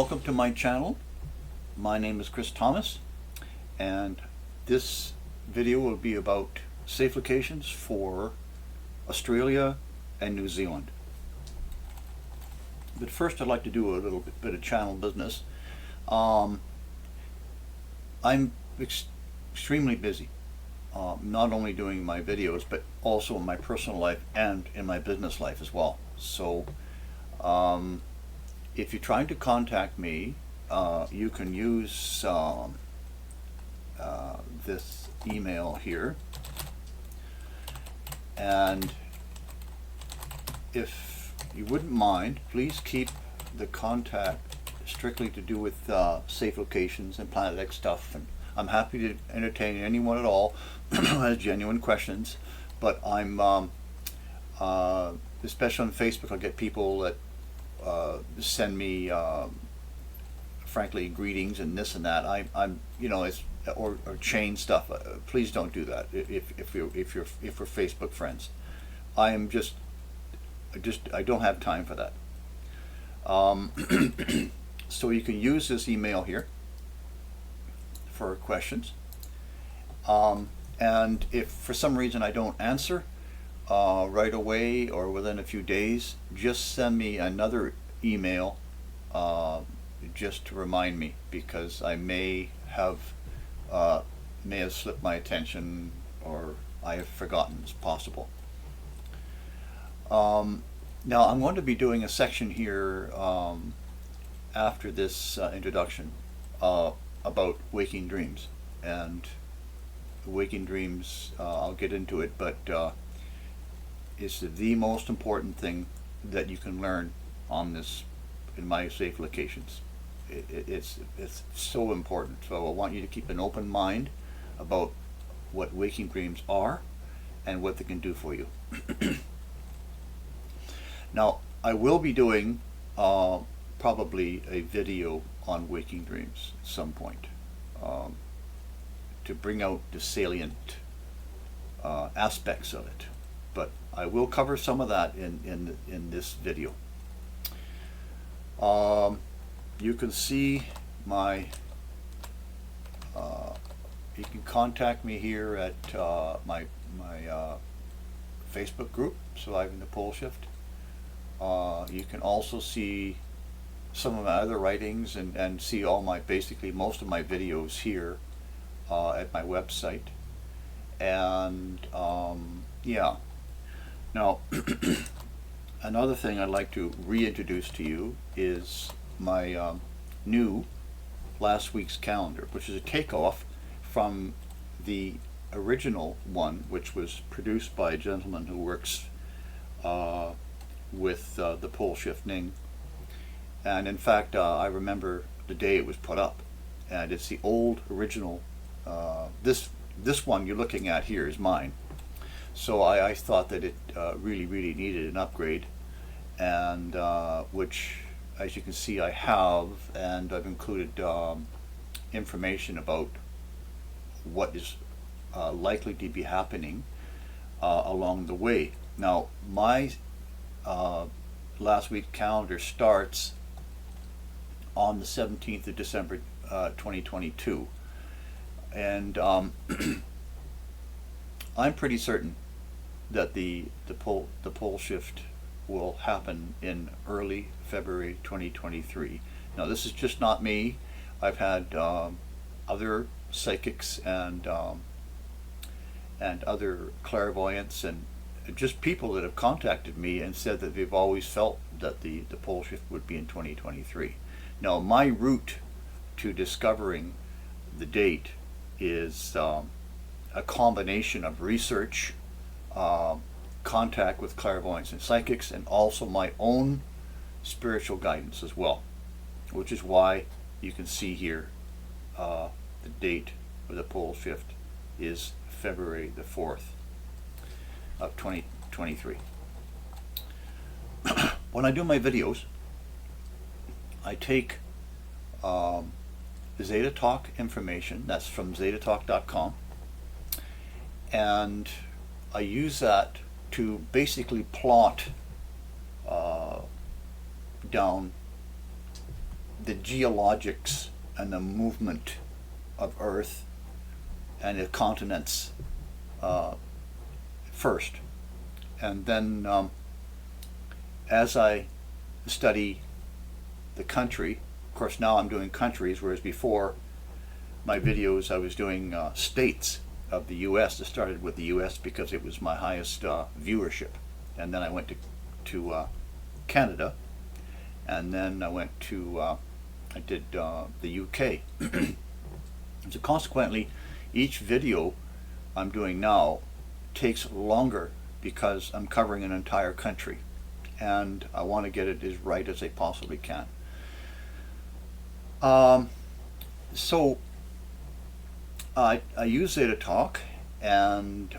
Welcome to my channel. My name is Chris Thomas, and this video will be about safe locations for Australia and New Zealand. But first I'd like to do a little bit of channel business. I'm extremely busy, not only doing my videos but also in my personal life and in my business life as well. So if you're trying to contact me, you can use this email here, and if you wouldn't mind, please keep the contact strictly to do with safe locations and Planet X stuff, and I'm happy to entertain anyone at all who has genuine questions. But I'm especially on Facebook, I'll get people that send me frankly greetings and this and that. I'm you know, it's or chain stuff. Please don't do that if we're Facebook friends. I don't have time for that. So you can use this email here for questions, and if for some reason I don't answer right away or within a few days, just send me another email just to remind me, because I may have slipped my attention or I have forgotten. It's possible. Now I'm going to be doing a section here after this introduction about waking dreams, and waking dreams, I'll get into it, but it's the most important thing that you can learn on this in my safe locations. It's so important. So I want you to keep an open mind about what waking dreams are and what they can do for you. Now I will be doing probably a video on waking dreams at some point, to bring out the salient aspects of it, but I will cover some of that in this video. You can see my you can contact me here at my Facebook group, Surviving the Pole Shift. You can also see some of my other writings and see all my, basically most of my videos here at my website. And yeah. Now another thing I'd like to reintroduce to you is my new last week's calendar, which is a takeoff from the original one, which was produced by a gentleman who works with the pole shifting. And in fact, I remember the day it was put up, and it's the old original. This one you're looking at here is mine. So I thought that it really needed an upgrade, and which, as you can see, I have, and I've included information about what is likely to be happening along the way. Now my last week's calendar starts on the 17th of December 2022, and I'm pretty certain that the pole shift will happen in early February 2023. Now this is just not me. I've had other psychics and other clairvoyants and just people that have contacted me and said that they've always felt that the pole shift would be in 2023. Now my route to discovering the date is a combination of research, contact with clairvoyants and psychics, and also my own spiritual guidance as well, which is why you can see here the date of the pole shift is February the 4th of 2023. When I do my videos, I take Zeta Talk information, that's from zetatalk.com, and I use that to basically plot down the geologics and the movement of Earth and the continents first, and then as I study the country, of course now I'm doing countries, whereas before my videos I was doing states of the U.S. I started with the U.S. because it was my highest viewership, and then I went to Canada, and then I went to I did the UK. So consequently, each video I'm doing now takes longer because I'm covering an entire country, and I want to get it as right as I possibly can. So I use Zeta Talk, and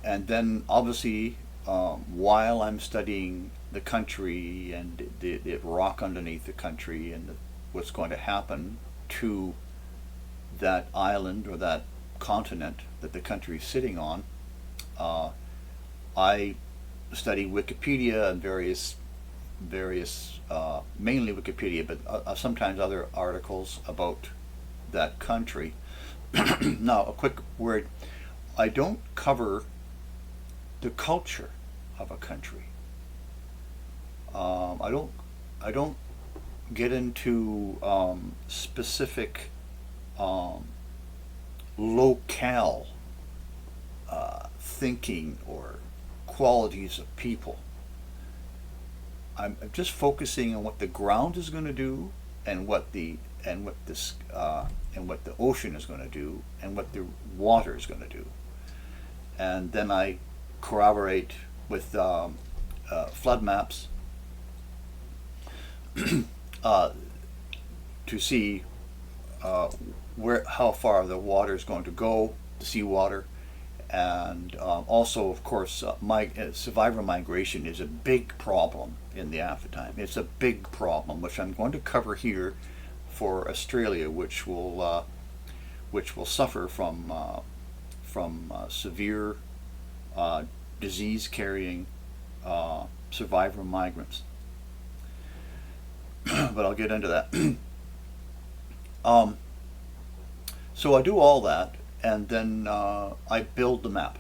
then obviously while I'm studying the country and the rock underneath the country and what's going to happen to that island or that continent that the country is sitting on, I study Wikipedia and various mainly Wikipedia, but sometimes other articles about that country. Now, a quick word: I don't cover the culture of a country. I don't get into specific locale thinking or qualities of people. I'm just focusing on what the ground is going to do, and what the ocean is going to do, and what the water is going to do, and then I corroborate with flood maps to see how far the water is going to go, the seawater, and also, of course, survivor migration is a big problem in the aftertime. It's a big problem, which I'm going to cover here for Australia, which will suffer from severe disease-carrying survivor migrants. But I'll get into that. So I do all that, and then I build the map,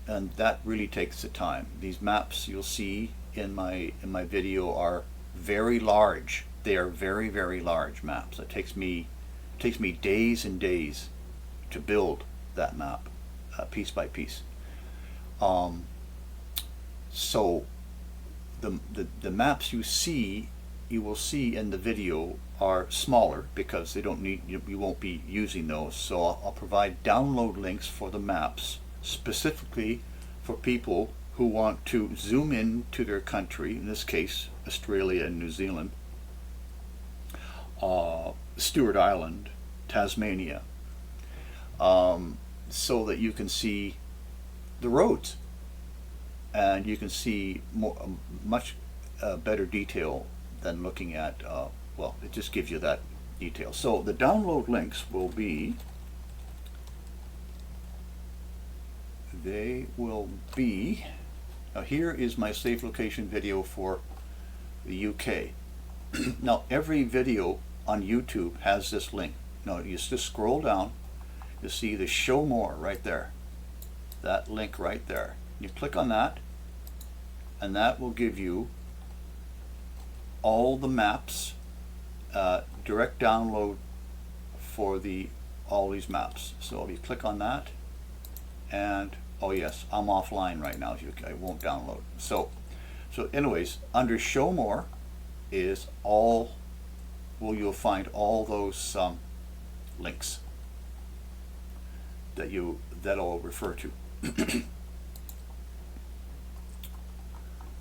and that really takes the time. These maps you'll see in my video are very large. They are very, very large maps. It takes me days and days to build that map, piece by piece. So the maps you will see in the video are smaller because they don't need, you won't be using those. So I'll provide download links for the maps specifically for people who want to zoom in to their country, in this case Australia and New Zealand, Stewart Island, Tasmania, so that you can see the roads and you can see much better detail than looking at, well, it just gives you that detail. So the download links will be, now here is my safe location video for the UK. Now every video on YouTube has this link. Now you just scroll down, you see the show more right there, that link right there. You click on that, and that will give you all the maps, direct download for all these maps. So if you click on that, and oh yes, I'm offline right now, I won't download. So anyways, under show more is you'll find all those links that I'll refer to.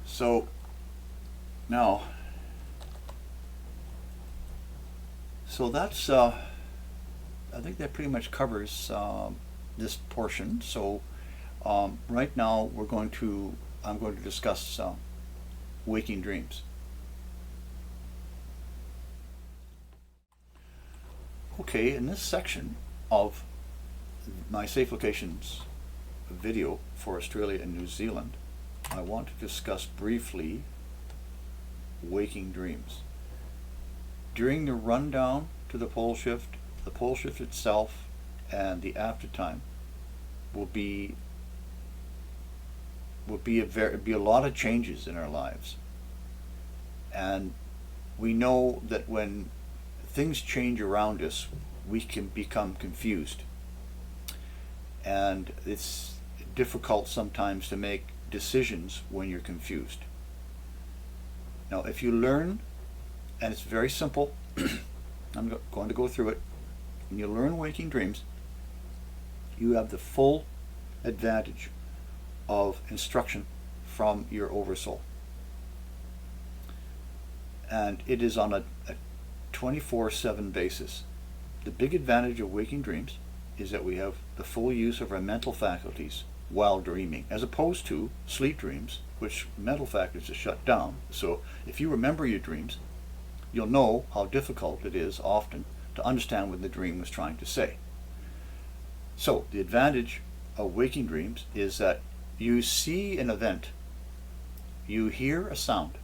So now, that's I think that pretty much covers this portion. So right now I'm going to discuss waking dreams. Okay, in this section of my safe locations video for Australia and New Zealand, I want to discuss briefly waking dreams. during the rundown to the pole shift itself and the after time will be a lot of changes in our lives. And we know that when things change around us, we can become confused. And it's difficult sometimes to make decisions when you're confused. Now, if you learn, and it's very simple, I'm going to go through it. When you learn waking dreams, you have the full advantage of instruction from your oversoul. And it is on a 24/7 basis. The big advantage of waking dreams is that we have the full use of our mental faculties while dreaming, as opposed to sleep dreams, which mental faculties are shut down. So if you remember your dreams, you'll know how difficult it is often to understand what the dream was trying to say. So the advantage of waking dreams is that you see an event, you hear a sound,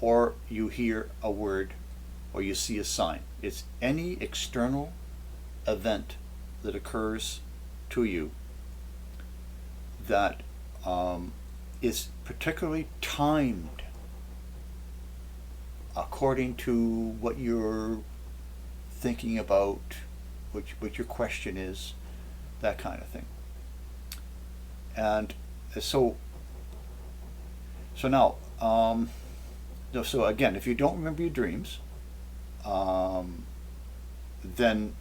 or you hear a word, or you see a sign. It's any external event that occurs to you that is particularly timed according to what you're thinking about, what your question is, that kind of thing. And so now, so again, if you don't remember your dreams, then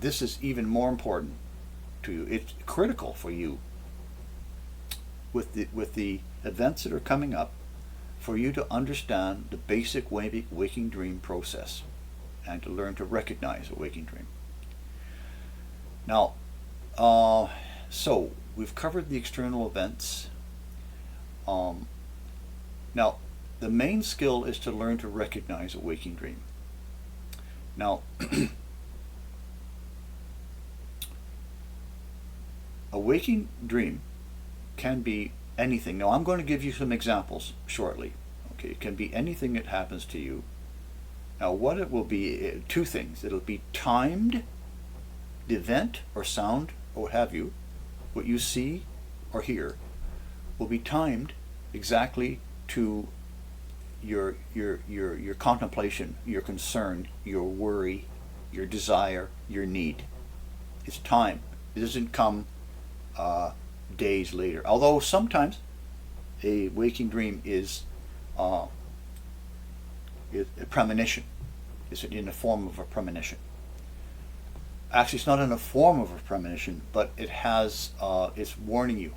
this is even more important to you. It's critical for you with the events that are coming up, for you to understand the basic waking dream process and to learn to recognize a waking dream. Now, so we've covered the external events. Now, the main skill is to learn to recognize a waking dream. Now, a waking dream can be anything. Now, I'm going to give you some examples shortly. Okay, it can be anything that happens to you. Now, what it will be, two things. It'll be timed, the event or sound or what have you, what you see or hear, will be timed exactly to your contemplation, your concern, your worry, your desire, your need. It's time. It doesn't come days later. Although sometimes a waking dream is a premonition. It's in the form of a premonition. Actually, it's not in the form of a premonition, but it has it's warning you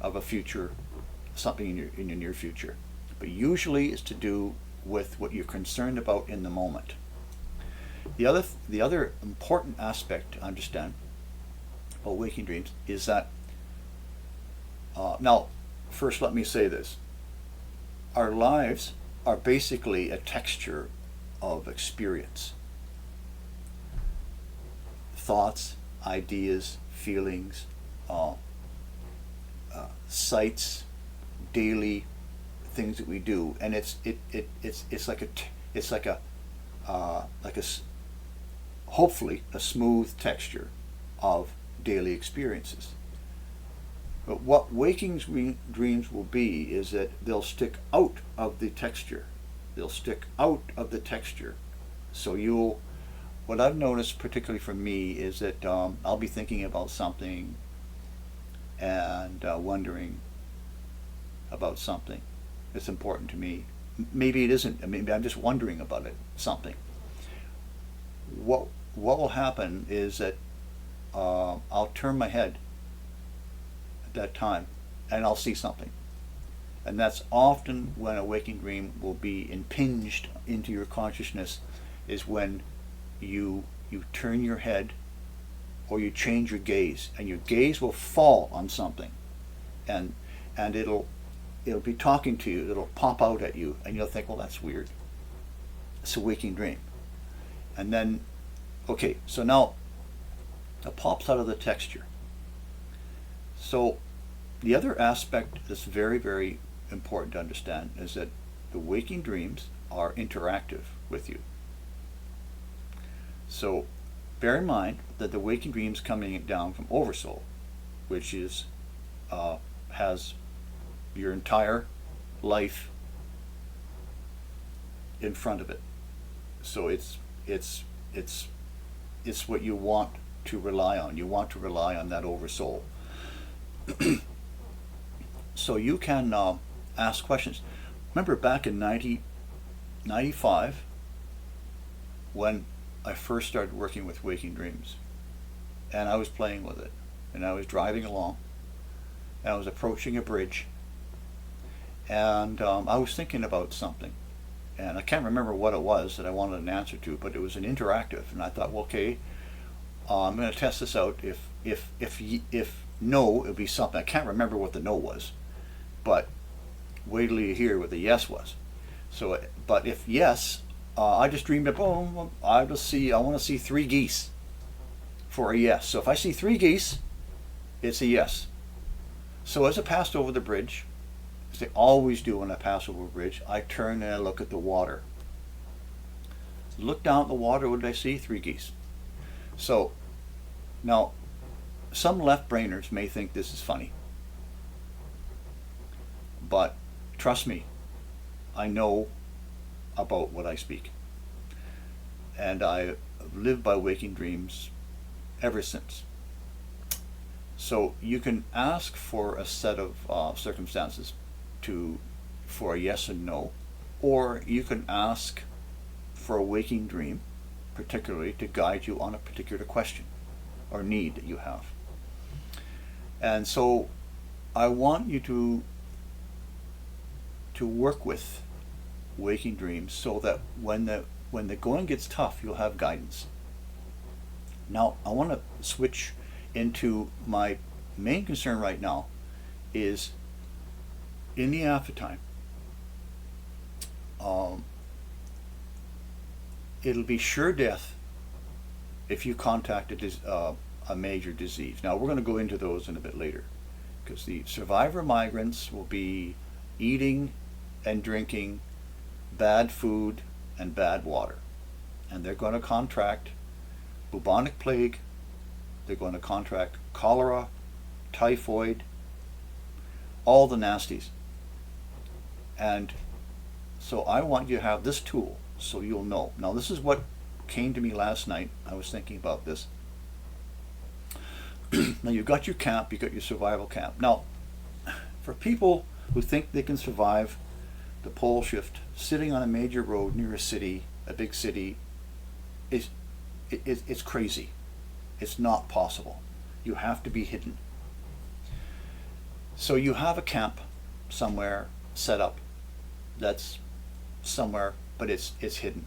of a future, something in your near future. But usually it's to do with what you're concerned about in the moment. The other important aspect to understand about waking dreams is that now, first let me say this. Our lives are basically a texture of experience. Thoughts, ideas, feelings, sights, daily things that we do, and it's like a hopefully a smooth texture of daily experiences. But what waking dreams will be is that they'll stick out of the texture. They'll stick out of the texture. So what I've noticed, particularly for me, is that I'll be thinking about something and wondering about something that's important to me. Maybe it isn't. Maybe I'm just wondering about something. What will happen is that I'll turn my head at that time and I'll see something. And that's often when a waking dream will be impinged into your consciousness, is when you turn your head or you change your gaze, and your gaze will fall on something, and it'll be talking to you. It'll pop out at you, and you'll think, well, that's weird. It's a waking dream. And then, okay, so now it pops out of the texture. So the other aspect that's very, very important to understand is that the waking dreams are interactive with you. So bear in mind that the waking dreams coming down from Oversoul, which is has your entire life in front of it. So it's what you want to rely on. You want to rely on that Oversoul. So you can ask questions. Remember back in 1995, when I first started working with waking dreams, and I was playing with it, and I was driving along, and I was approaching a bridge, and I was thinking about something, and I can't remember what it was that I wanted an answer to, but it was an interactive, and I thought, well, okay, I'm going to test this out. If no, it would be something. I can't remember what the no was, but wait till you hear what the yes was. So, but if yes, I just dreamed of, oh, I want to see 3 geese for a yes. So if I see 3 geese, it's a yes. So as I passed over the bridge, as they always do when I pass over a bridge, I turn and I look at the water. Look down at the water, what did I see? 3 geese. So now, some left-brainers may think this is funny, but trust me, I know about what I speak, and I live by waking dreams ever since. So you can ask for a set of circumstances for a yes and no, or you can ask for a waking dream particularly to guide you on a particular question or need that you have. And so I want you to work with waking dreams so that when the going gets tough, you'll have guidance. Now I want to switch into my main concern right now is in the aftertime. It'll be sure death if you contact a major disease. Now we're going to go into those in a bit later, because the survivor migrants will be eating and drinking bad food and bad water, and they're going to contract bubonic plague, they're going to contract cholera, typhoid, all the nasties. And so I want you to have this tool so you'll know. Now this is what came to me last night. I was thinking about this. Now you've got your camp, you've got your survival camp. Now, for people who think they can survive the pole shift sitting on a major road near a city, a big city, it's crazy. It's not possible. You have to be hidden. So you have a camp somewhere set up that's somewhere, but it's hidden.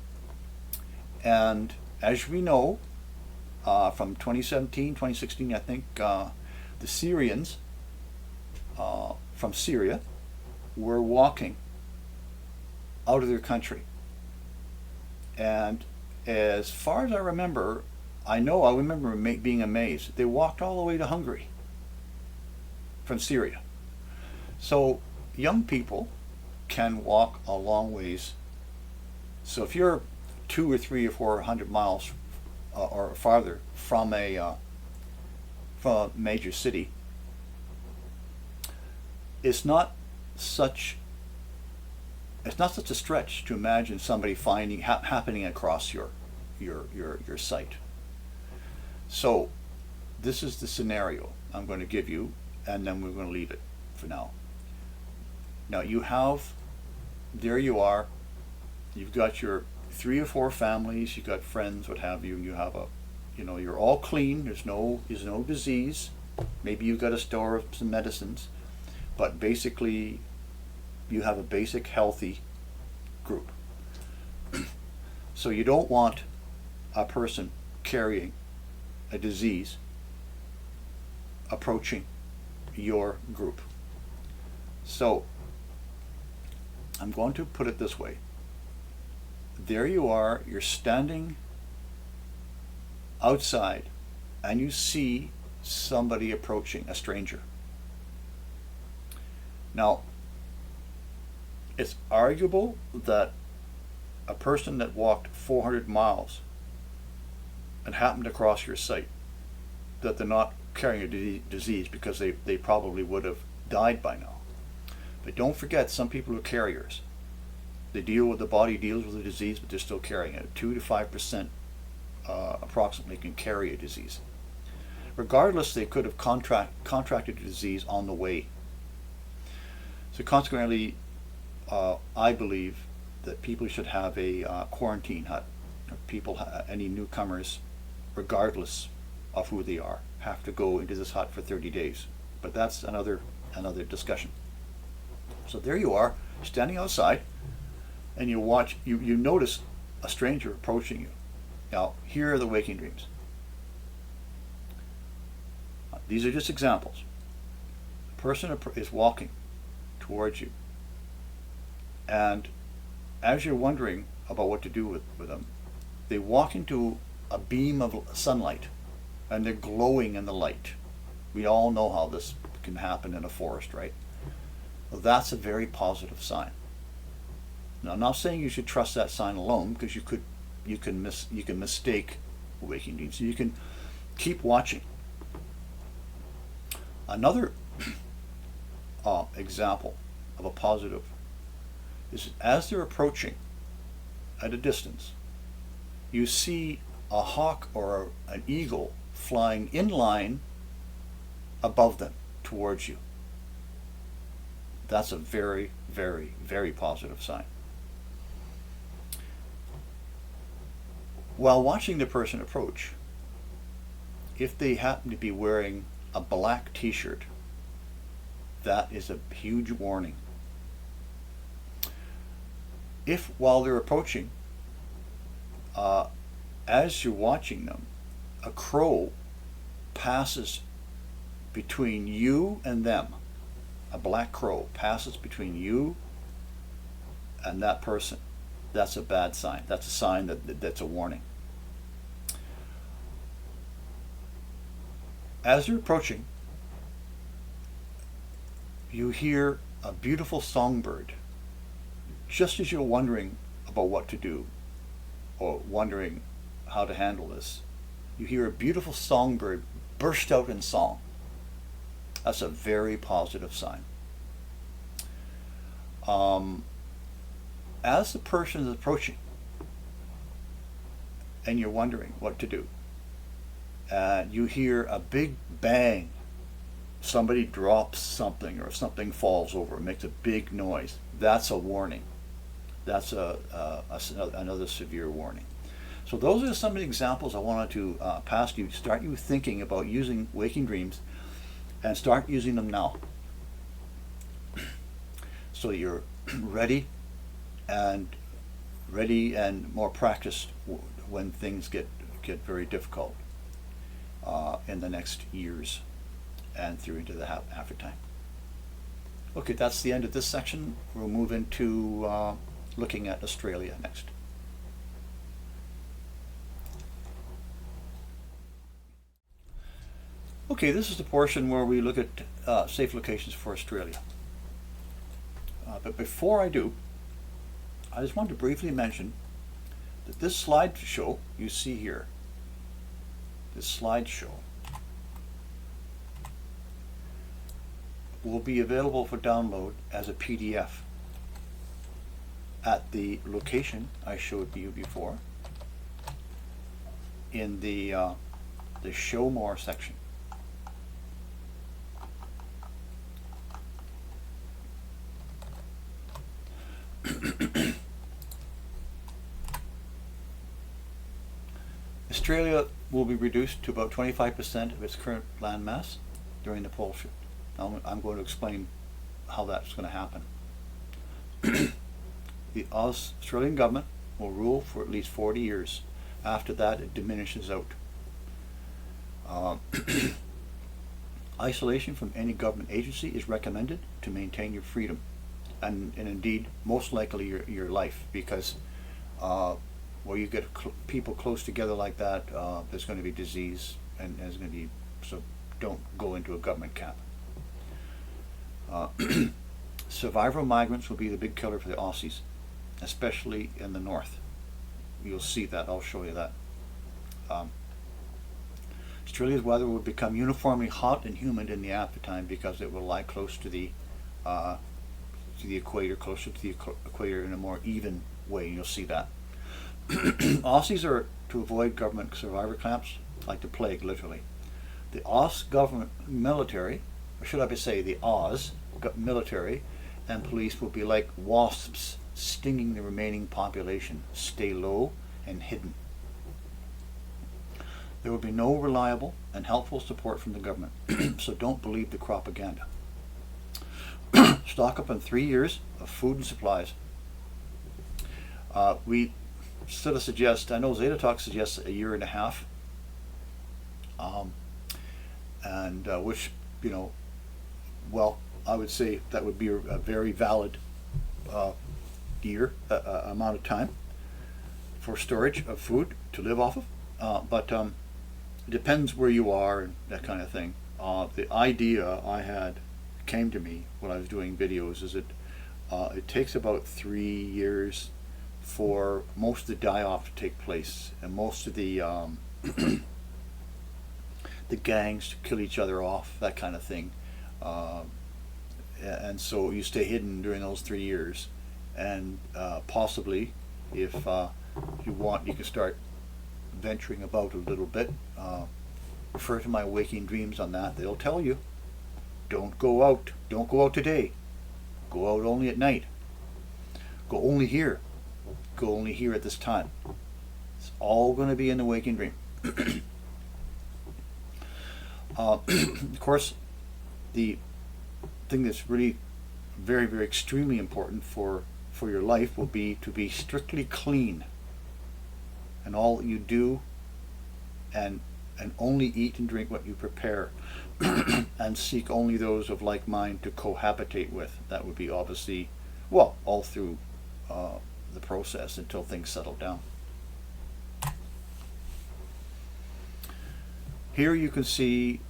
And as we know, from 2017, 2016, I think, the Syrians from Syria were walking out of their country. And as far as I remember, I remember being amazed. They walked all the way to Hungary from Syria. So young people can walk a long ways. So if you're 200 or 300 or 400 miles or farther from a major city, it's not such a stretch to imagine somebody happening across your site. So this is the scenario I'm going to give you, and then we're going to leave it for now. Now there you are, you've got your 3 or 4 families, you've got friends, what have you, and you have you're all clean, there's no disease, maybe you've got a store of some medicines, but basically you have a basic healthy group. So you don't want a person carrying a disease approaching your group. So I'm going to put it this way. There you are, you're standing outside and you see somebody approaching, a stranger. Now, It's arguable that a person that walked 400 miles and happened to cross your site, that they're not carrying a disease, because they probably would have died by now. But don't forget, some people are carriers. They deal with, the body deals with the disease, but they're still carrying it. 2 to 5% approximately can carry a disease. Regardless, they could have contracted a disease on the way. So consequently, I believe that people should have a quarantine hut. People, any newcomers, regardless of who they are, have to go into this hut for 30 days. But that's another discussion. So there you are, standing outside, and you watch, you notice a stranger approaching you. Now, here are the waking dreams. These are just examples. A person is walking towards you, and as you're wondering about what to do with them, they walk into a beam of sunlight, and they're glowing in the light. We all know how this can happen in a forest, right? Well, that's a very positive sign. Now, I'm not saying you should trust that sign alone, because you can mistake waking dreams. So you can keep watching. Another example of a positive is, as they're approaching at a distance, you see a hawk or an eagle flying in line above them towards you. That's a very, very, very positive sign. While watching the person approach, if they happen to be wearing a black t-shirt, that is a huge warning. If, while they're approaching, as you're watching them, a crow passes between you and them, a black crow passes between you and that person, that's a bad sign. That's a sign that's a warning. As you're approaching, you hear a beautiful songbird. Just as you're wondering about what to do, or wondering how to handle this, you hear a beautiful songbird burst out in song. That's a very positive sign. As the person is approaching, and you're wondering what to do, and you hear a big bang, somebody drops something or something falls over, it makes a big noise, that's a warning. That's another severe warning. So those are some of the examples I wanted to pass to you, start you thinking about using waking dreams, and start using them now. So you're ready and more practiced when things get very difficult in the next years and through into the after time. Okay, that's the end of this section. We'll move into looking at Australia next. Okay, this is the portion where we look at safe locations for Australia. But before I do, I just want to briefly mention that this slideshow you see here, this slideshow, will be available for download as a PDF at the location I showed you before in the Show More section. Australia will be reduced to about 25% of its current land mass during the pole shift. Now, I'm going to explain how that's going to happen. The Australian government will rule for at least 40 years. After that, it diminishes out. Isolation from any government agency is recommended to maintain your freedom, and indeed, most likely your life, because where you get people close together like that, there's going to be disease, and there's going to be, so don't go into a government camp. Survivor migrants will be the big killer for the Aussies, especially in the north. You'll see that. I'll show you that. Australia's weather will become uniformly hot and humid in the aftertime because it will lie close to the equator, closer to the equator in a more even way. You'll see that. Aussies are to avoid government survivor camps like the plague, literally. The Aus government military, or should I say the Aus military and police will be like wasps stinging the remaining population. Stay low and hidden. There will be no reliable and helpful support from the government, so don't believe the propaganda. Stock up on 3 years of food and supplies. We sort of suggest, I know Zeta Talk suggests a year and a half, which, well, I would say that would be a very valid amount of time for storage of food to live off of, but it depends where you are and that kind of thing. The idea came to me when I was doing videos is that it takes about 3 years for most of the die-off to take place and most of the the gangs to kill each other off, that kind of thing. And so you stay hidden during those 3 years, and possibly, if you want, you can start venturing about a little bit. Refer to my waking dreams on that. They'll tell you, don't go out today, go out only at night, go only here at this time. It's all going to be in the waking dream. Of course, the thing that's really very, very extremely important for your life will be to be strictly clean, and all that you do and only eat and drink what you prepare, and seek only those of like mind to cohabitate with. That would be obviously, well, all through the process until things settle down. Here you can see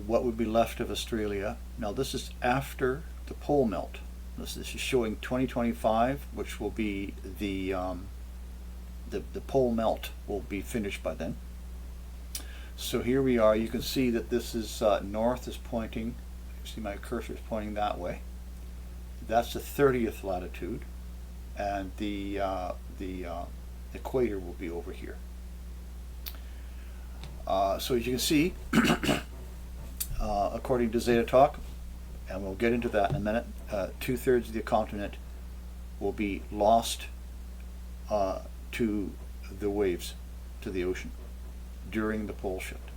what would be left of Australia. Now this is after the pole melt. This is showing 2025, which will be the pole melt will be finished by then. So here we are. You can see that this is north is pointing. You see my cursor is pointing that way. That's the 30th latitude, and the equator will be over here. So as you can see, according to Zeta Talk, and we'll get into that in a minute, 2/3 of the continent will be lost to the waves, to the ocean, during the pole shift.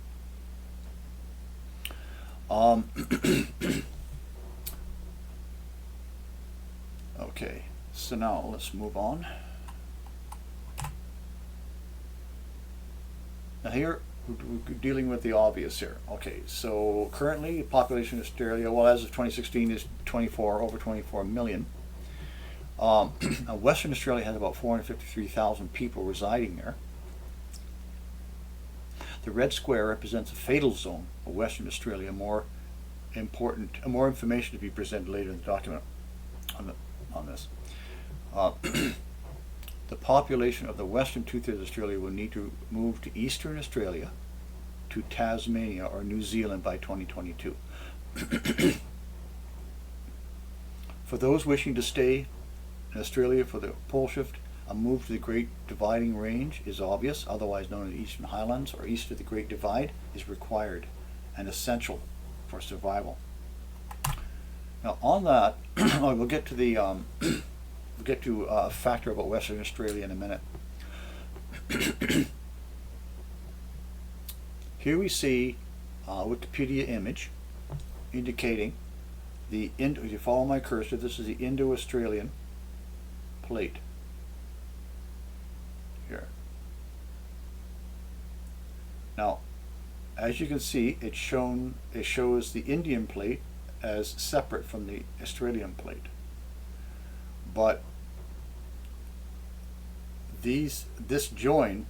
Okay, so now let's move on. Now here, we're dealing with the obvious here. Okay, so currently the population of Australia, well, as of 2016, is over 24 million. Western Australia has about 453,000 people residing there. The red square represents a fatal zone of Western Australia. More information to be presented later in the document on this. The population of the western 2/3 of Australia will need to move to Eastern Australia, to Tasmania or New Zealand by 2022. For those wishing to stay in Australia for the pole shift, a move to the Great Dividing Range is obvious, otherwise known as the Eastern Highlands or east of the Great Divide, is required and essential for survival. Now on that, we'll get to the a factor about Western Australia in a minute. Here we see a Wikipedia image indicating if you follow my cursor, this is the Indo-Australian plate. Here. Now, as you can see, it shows the Indian plate as separate from the Australian plate. But this join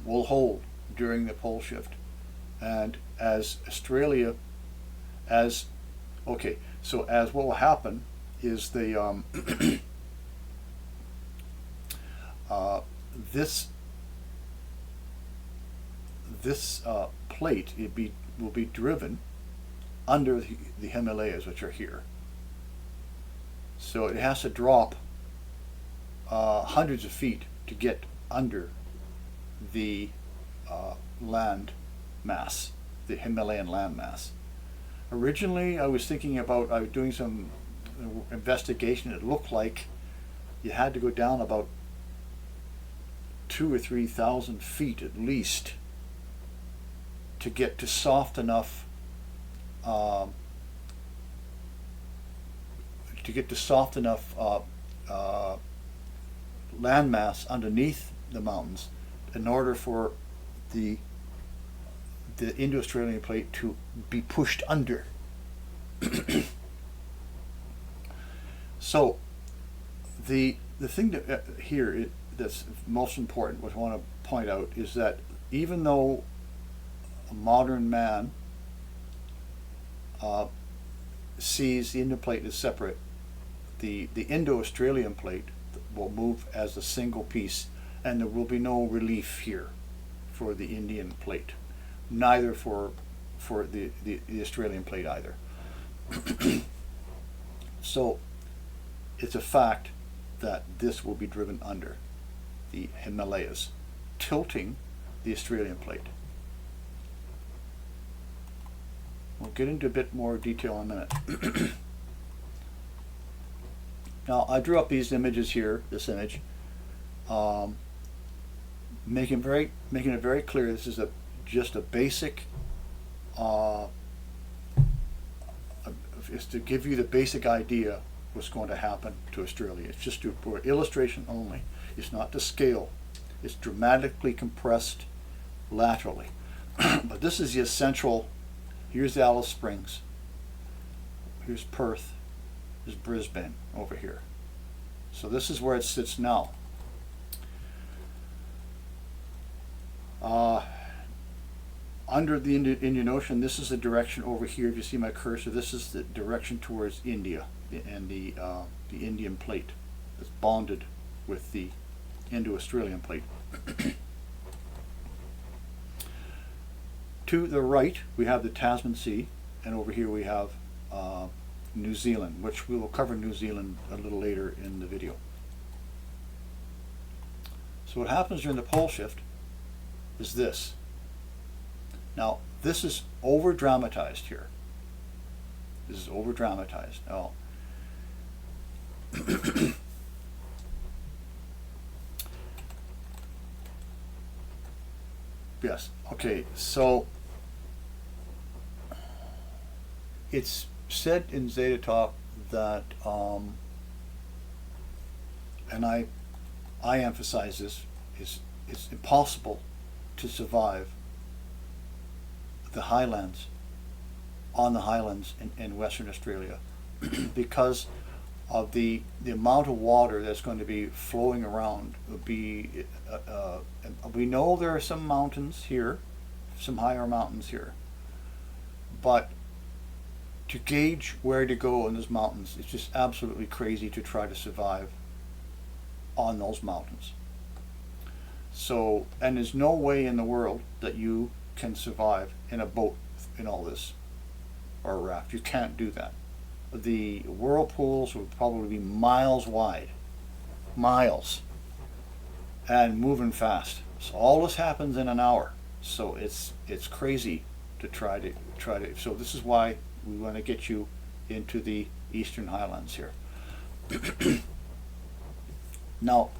will hold during the pole shift, and as what will happen is the this plate will be driven under the Himalayas, which are here. So it has to drop hundreds of feet to get under the land mass, the Himalayan land mass. Originally, I was thinking about, I was doing some investigation. It looked like you had to go down about 2,000 or 3,000 feet at least to get to soft enough landmass underneath the mountains in order for the Indo-Australian plate to be pushed under. So the thing that here that's most important, what I want to point out, is that even though a modern man sees the Indo plate as separate, the Indo-Australian plate will move as a single piece, and there will be no relief here for the Indian plate, neither for the Australian plate either. So it's a fact that this will be driven under the Himalayas, tilting the Australian plate. We'll get into a bit more detail in a minute. Now, I drew up these images here, this image, making it very clear this is just a basic, is to give you the basic idea what's going to happen to Australia. It's just for illustration only. It's not to scale. It's dramatically compressed laterally. But this is the essential. Here's Alice Springs. Here's Perth. Here's Brisbane over here. So this is where it sits now. Under the Indian Ocean, this is the direction over here. If you see my cursor, this is the direction towards India and the Indian plate that's bonded with the Indo-Australian plate. To the right, we have the Tasman Sea, and over here we have New Zealand, which we will cover New Zealand a little later in the video. So what happens during the pole shift is this. Now, this is over-dramatized here. This is over-dramatized. Now, yes, okay, so it's said in Zeta Talk that, and I emphasize this, it's impossible to survive the highlands, on the highlands in Western Australia because of the amount of water that's going to be flowing around. We know there are some mountains here, some higher mountains here, but to gauge where to go in those mountains, it's just absolutely crazy to try to survive on those mountains. So, and there's no way in the world that you can survive in a boat in all this, or a raft. You can't do that. The whirlpools would probably be miles wide, miles, and moving fast. So all this happens in an hour. So it's crazy to try to. So this is why we want to get you into the Eastern Highlands here. Now,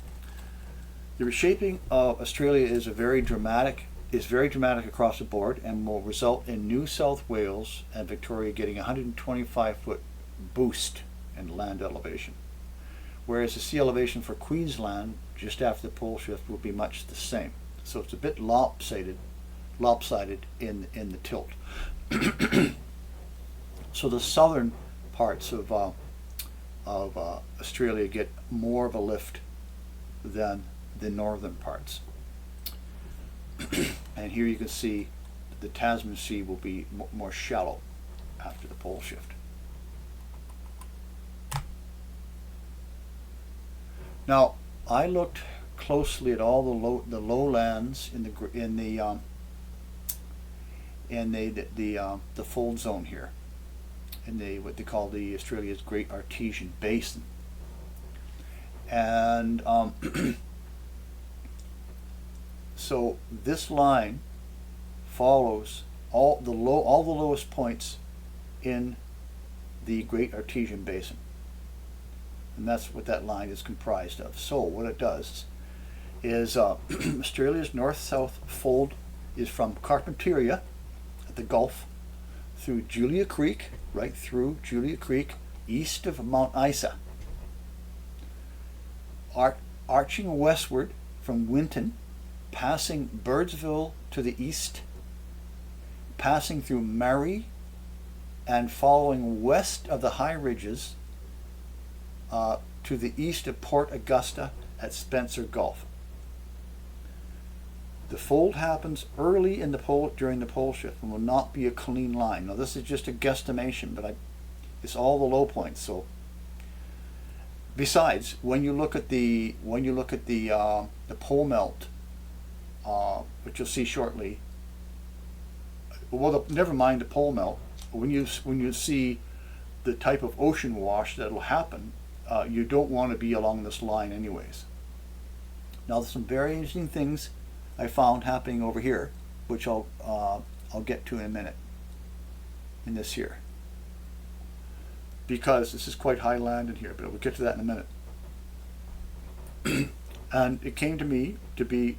the reshaping of Australia is very dramatic across the board, and will result in New South Wales and Victoria getting a 125-foot boost in land elevation, whereas the sea elevation for Queensland just after the pole shift will be much the same. So it's a bit lopsided in the tilt. So the southern parts of Australia get more of a lift than the northern parts. And here you can see the Tasman Sea will be more shallow after the pole shift. Now, I looked closely at all the lowlands in the fold zone here, in what they call the Australia's Great Artesian Basin, and so this line follows all the lowest points in the Great Artesian Basin. And that's what that line is comprised of. So what it does is Australia's north-south fold is from Carpentaria at the Gulf through Julia Creek, right through Julia Creek, east of Mount Isa, arching westward from Winton, passing Birdsville to the east, passing through Murray, and following west of the high ridges to the east of Port Augusta at Spencer Gulf. The fold happens early in during the pole shift and will not be a clean line. Now this is just a guesstimation, but it's all the low points. So besides, when you look at the pole melt, which you'll see shortly, well, never mind the pole melt. When you see the type of ocean wash that will happen, you don't want to be along this line anyways. Now there's some very interesting things I found happening over here, which I'll get to in a minute in this here, because this is quite high land in here, but we'll get to that in a minute. And it came to me to be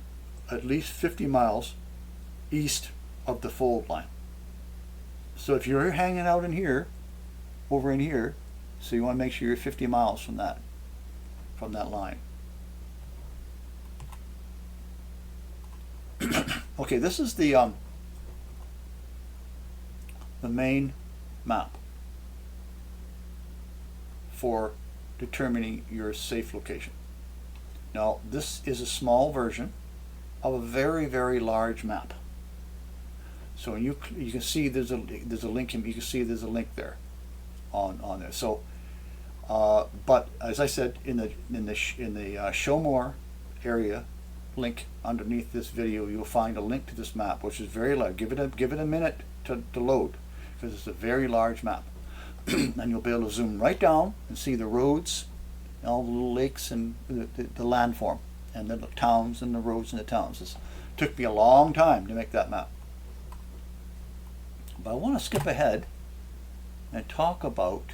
at least 50 miles east of the fold line. So if you're hanging out in here, over in here, so you want to make sure you're 50 miles from that line. Okay, this is the main map for determining your safe location. Now, this is a small version of a very, very large map. So you can see there's a link. You can see there's a link there on there. So, but as I said, in the show more area link underneath this video, you'll find a link to this map, which is very large. Give it a minute to load, because it's a very large map, and you'll be able to zoom right down and see the roads, and all the little lakes, and the landform, and the towns and the roads and the towns. This took me a long time to make that map. But I want to skip ahead and talk about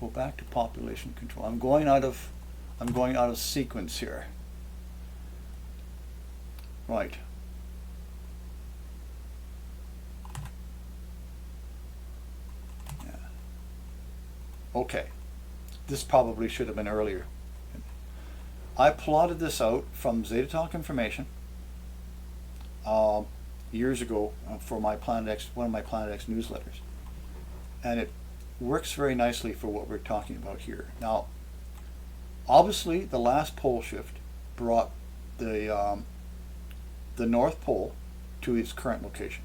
go back to population control. I'm going out of sequence here. Right. Yeah. Okay. This probably should have been earlier. I plotted this out from Zetatalk information years ago for my Planet X, one of my Planet X newsletters, and it works very nicely for what we're talking about here. Now, obviously, the last pole shift brought the North Pole to its current location.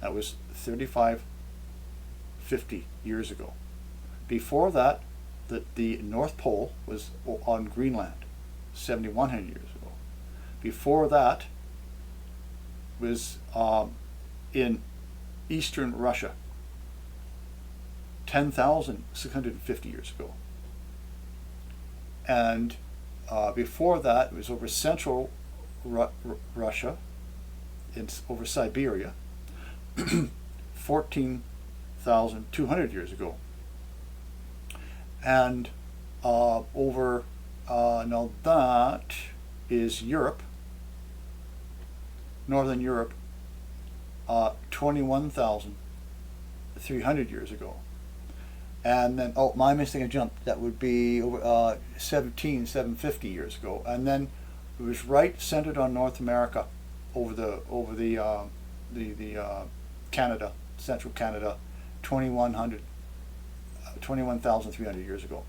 That was 3,550 years ago. Before that, the North Pole was on Greenland, 7,100 years ago. Before that was in eastern Russia, 10,650 years ago. And before that, it was over central Russia, over Siberia, 14,200 years ago. And over, now that is Europe, Northern Europe, 21,300 years ago. And then, oh, my mistake, I jumped. That would be over 17,750 years ago. And then it was right centered on North America, over the Canada, central Canada, 21,300 years ago.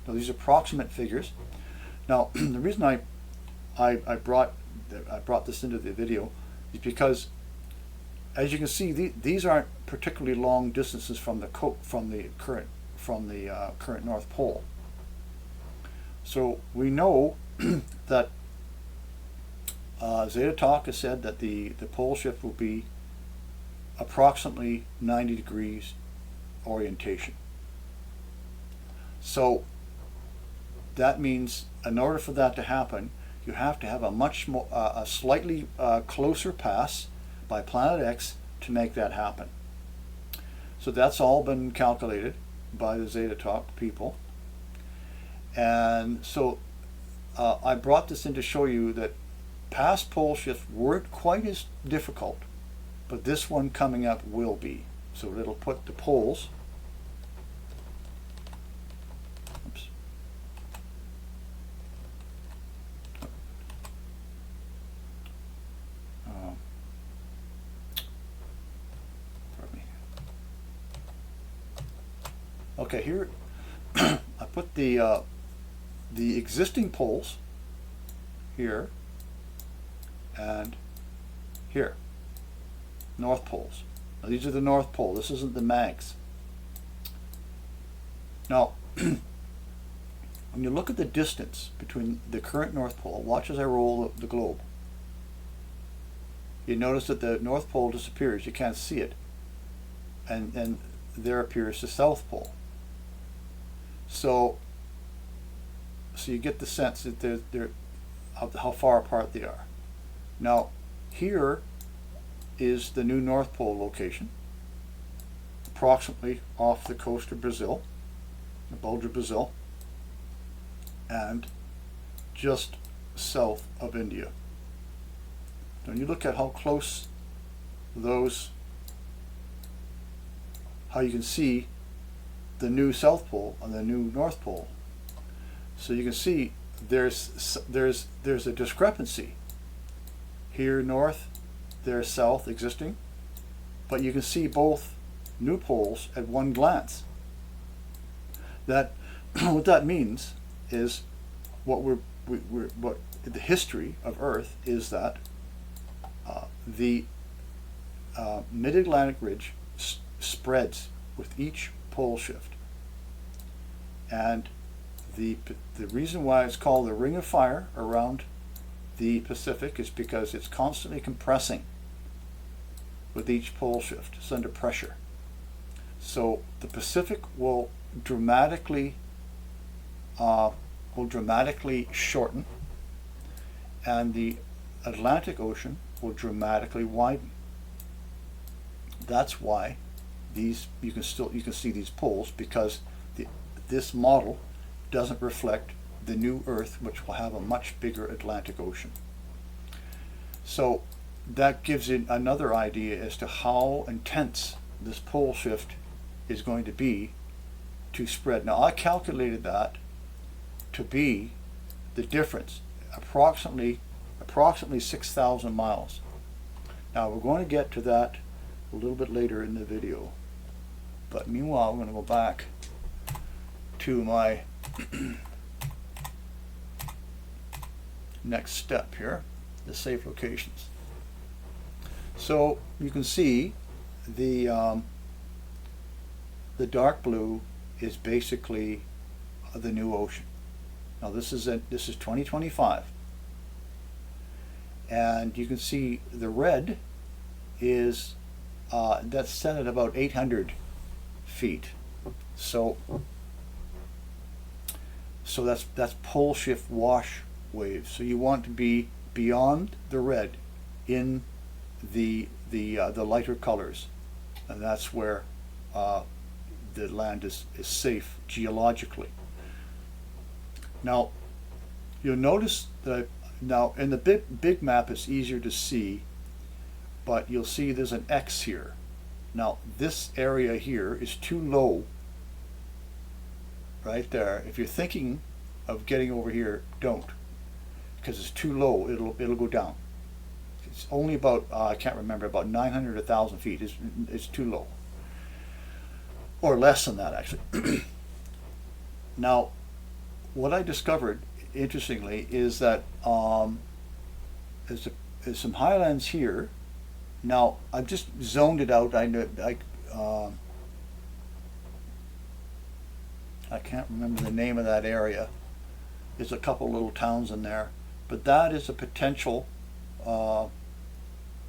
Now these are approximate figures. Now the reason I brought this into the video is because as you can see, these aren't particularly long distances from the current North Pole. So we know that Zeta Talk has said that the pole shift will be approximately 90 degrees orientation. So that means in order for that to happen, you have to have a slightly closer pass by planet X to make that happen. So that's all been calculated by the Zeta Talk people. And so I brought this in to show you that past pole shifts weren't quite as difficult, but this one coming up will be. So it'll put the poles, oops, pardon me. Okay, here I put the existing poles here and here, North Poles. Now these are the North Pole. This isn't the mags. Now, when you look at the distance between the current North Pole, watch as I roll the globe. You notice that the North Pole disappears. You can't see it. And there appears the South Pole. So you get the sense that they're how far apart they are. Now, here is the new North Pole location, approximately off the coast of Brazil, the bulge of Brazil, and just south of India. When you look at how close how you can see the new South Pole and the new North Pole. So you can see there's a discrepancy. Here north, there south existing, but you can see both new poles at one glance. That what that means is what the history of Earth is that the mid-Atlantic ridge spreads with each pole shift, and the reason why it's called the Ring of Fire around the Pacific is because it's constantly compressing with each pole shift. It's under pressure. So the Pacific will dramatically shorten, and the Atlantic Ocean will dramatically widen. That's why you can see these poles, because this model doesn't reflect the new Earth, which will have a much bigger Atlantic Ocean. So that gives you another idea as to how intense this pole shift is going to be to spread. Now I calculated that to be the difference, approximately 6,000 miles. Now we're going to get to that a little bit later in the video, but meanwhile I'm going to go back to my next step here, the safe locations. So you can see the dark blue is basically the new ocean. Now this is 2025, and you can see the red is that's set at about 800 feet. So that's pole shift wash waves. So you want to be beyond the red in the lighter colors, and that's where the land is safe geologically. Now you'll notice that now in the big map it's easier to see, but you'll see there's an X here. Now this area here is too low right there. If you're thinking of getting over here, don't, because it's too low. It'll go down. It's only about I can't remember, about 900 to 1,000 feet. It's too low, or less than that actually. Now what I discovered interestingly is that there's some highlands here Now I've just zoned it out. I can't remember the name of that area. There's a couple little towns in there, but that is a potential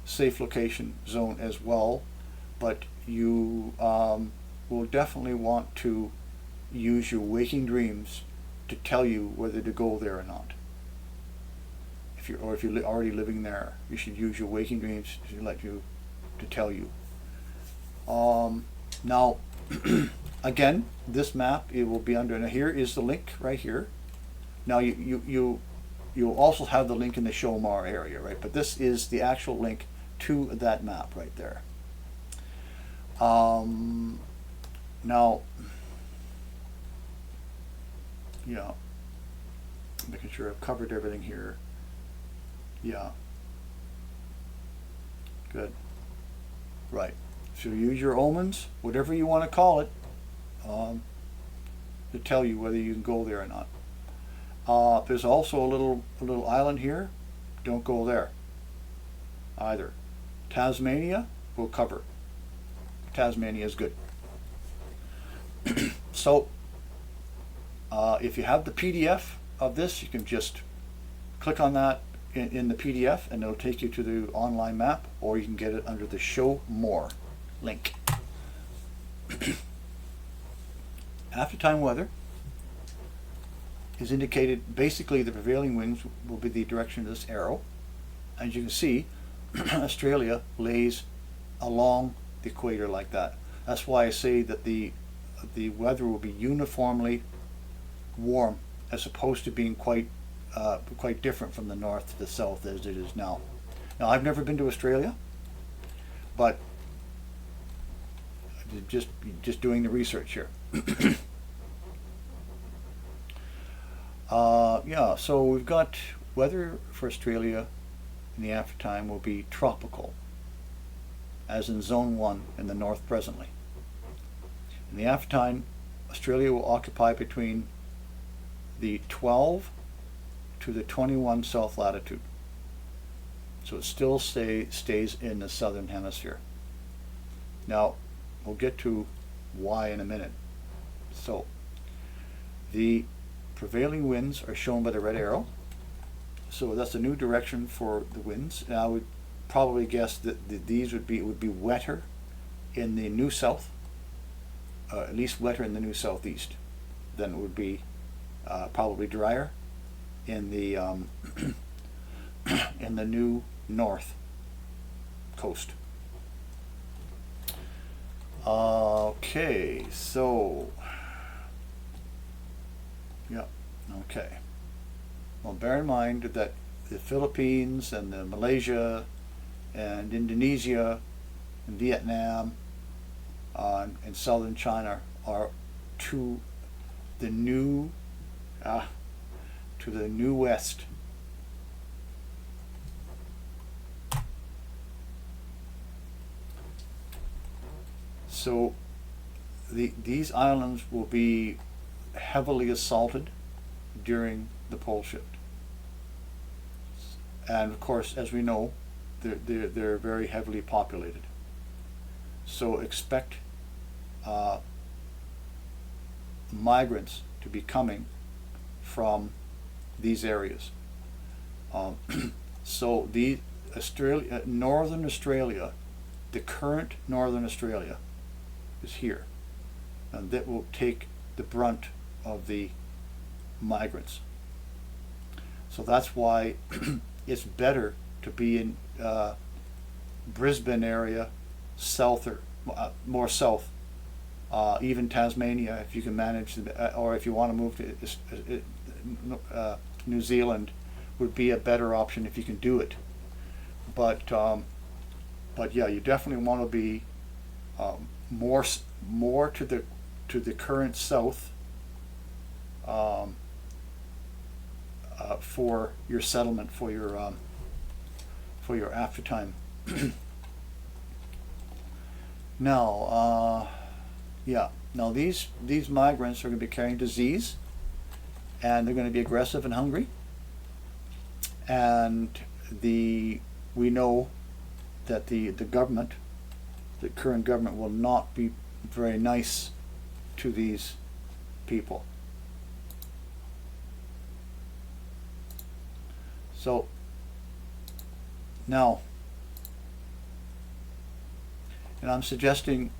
safe location zone as well. But you will definitely want to use your waking dreams to tell you whether to go there or not. If you're already living there, you should use your waking dreams to tell you. Now, again, this map, it will be under. Now here is the link right here. Now you'll also have the link in the show more area, right? But this is the actual link to that map right there. Now, yeah, making sure I've covered everything here. Yeah. Good. Right. So use your omens, whatever you want to call it, to tell you whether you can go there or not. There's also a little island here. Don't go there either. Tasmania will cover. Tasmania is good. So if you have the PDF of this, you can just click on that in the PDF and it'll take you to the online map, or you can get it under the show more link. Aftertime weather is indicated. Basically the prevailing winds will be the direction of this arrow. As you can see, Australia lays along the equator like that. That's why I say that the weather will be uniformly warm, as opposed to being quite different from the north to the south as it is now. Now I've never been to Australia, but just doing the research here. Yeah, so we've got weather for Australia in the aftertime will be tropical, as in zone 1 in the north presently. In the aftertime, Australia will occupy between the 12 to the 21 south latitude. So it still stays in the southern hemisphere. Now, we'll get to why in a minute. So, the prevailing winds are shown by the red arrow. So that's a new direction for the winds. And I would probably guess that these would be wetter in the new south, at least wetter in the new southeast than it would be probably drier in the in the new north coast. Okay, so yeah, okay. Well, bear in mind that the Philippines and the Malaysia and Indonesia and Vietnam and southern China are to the new west. So these islands will be heavily assaulted during the pole shift, and of course, as we know, they're very heavily populated. So expect migrants to be coming from these areas. So the northern Australia, the current northern Australia is here, and that will take the brunt of the migrants. So that's why it's better to be in Brisbane area, south or more south, even Tasmania if you can manage, or if you want to move to New Zealand would be a better option if you can do it. But yeah, you definitely want to be more to the current south for your settlement, for your aftertime. Now, yeah. Now these migrants are going to be carrying disease, and they're going to be aggressive and hungry. And we know that the government, the current government, will not be very nice to these people. So now, and I'm suggesting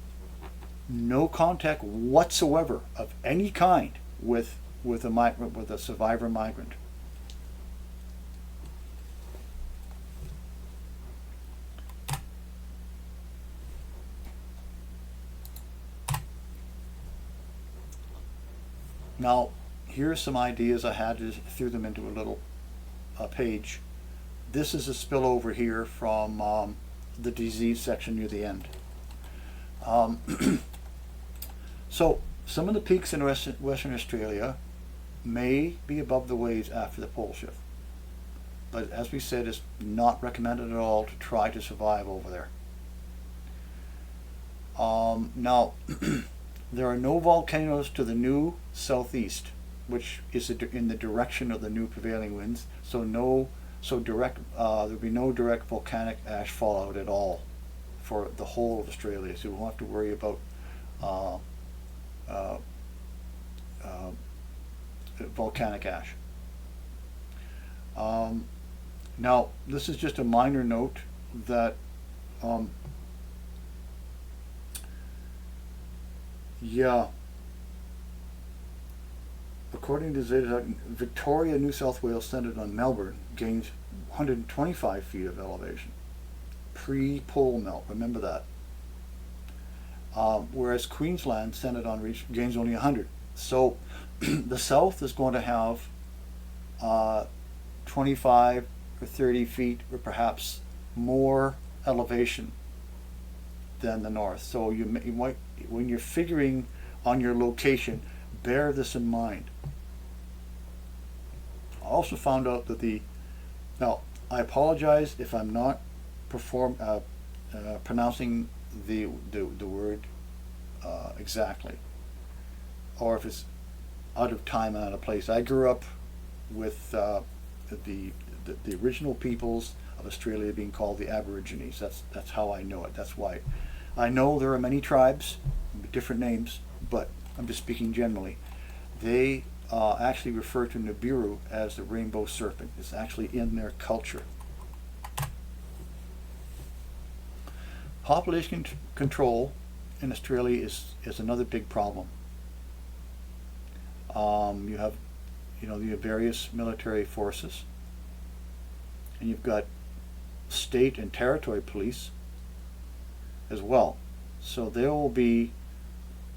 no contact whatsoever of any kind with a migrant, with a survivor migrant. Now, here's some ideas I had. Just threw them into a little page. This is a spillover here from the disease section near the end. So some of the peaks in Western Australia may be above the waves after the pole shift, but as we said, it's not recommended at all to try to survive over there. Now, there are no volcanoes to the new southeast, which is in the direction of the new prevailing winds. So there'll be no direct volcanic ash fallout at all for the whole of Australia. So we won't have to worry about volcanic ash. Now, this is just a minor note that according to Zeta, Victoria, New South Wales, centered on Melbourne, gains 125 feet of elevation. Pre-pole melt, remember that. Whereas Queensland, centered on reach, gains only 100. So the south is going to have 25 or 30 feet or perhaps more elevation than the north. So you might, when you're figuring on your location, bear this in mind. I also found out that now I apologize if I'm not pronouncing the word exactly, or if it's out of time and out of place. I grew up with the original peoples of Australia being called the Aborigines. That's how I know it. That's why I know there are many tribes, different names, but I'm just speaking generally. They actually refer to Nibiru as the rainbow serpent. It's actually in their culture. Population control in Australia is another big problem. You have various military forces, and you've got state and territory police as well. So they will be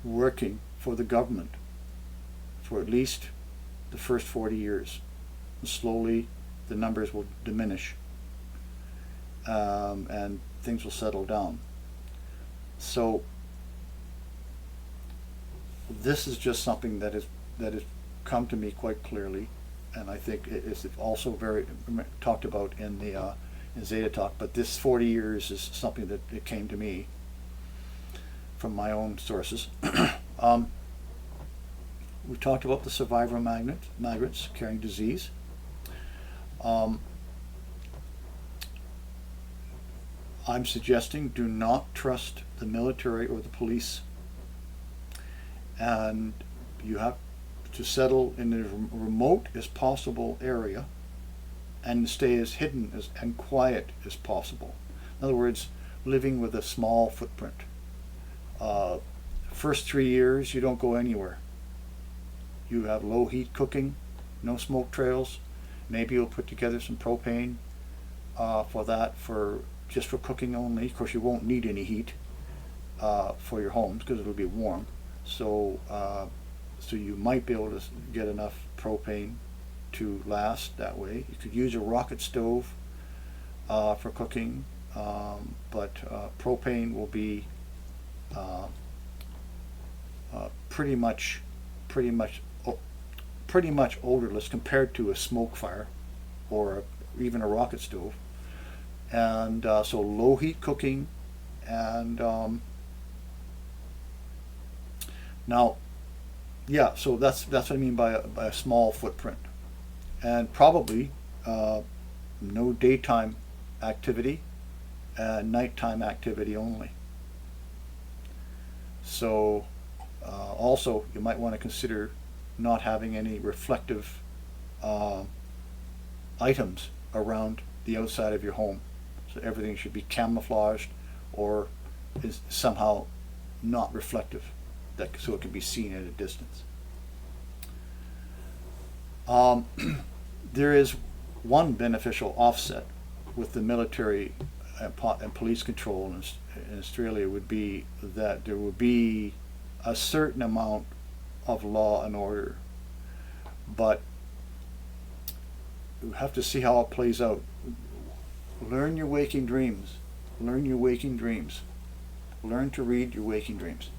working for the government for at least the first 40 years. And slowly the numbers will diminish, and things will settle down. So this is just something that has come to me quite clearly, and I think it is also very talked about in the in Zeta Talk. But this 40 years is something that it came to me from my own sources. We talked about the survivor migrants carrying disease. I'm suggesting do not trust the military or the police, and you have to settle in as remote as possible area and stay as hidden and quiet as possible. In other words, living with a small footprint. First 3 years you don't go anywhere. You have low heat cooking, no smoke trails. Maybe you'll put together some propane just for cooking only. Of course, you won't need any heat for your homes because it'll be warm. So you might be able to get enough propane to last that way. You could use a rocket stove for cooking, but propane will be pretty much odorless compared to a smoke fire or even a rocket stove. And so low heat cooking, and so that's what I mean by a small footprint, and probably no daytime activity nighttime activity only. So also you might want to consider not having any reflective items around the outside of your home. So everything should be camouflaged or is somehow not reflective, so it can be seen at a distance. There is one beneficial offset with the military and police control in Australia would be that there would be a certain amount of law and order, but you have to see how it plays out. Learn your waking dreams. Learn your waking dreams. Learn to read your waking dreams.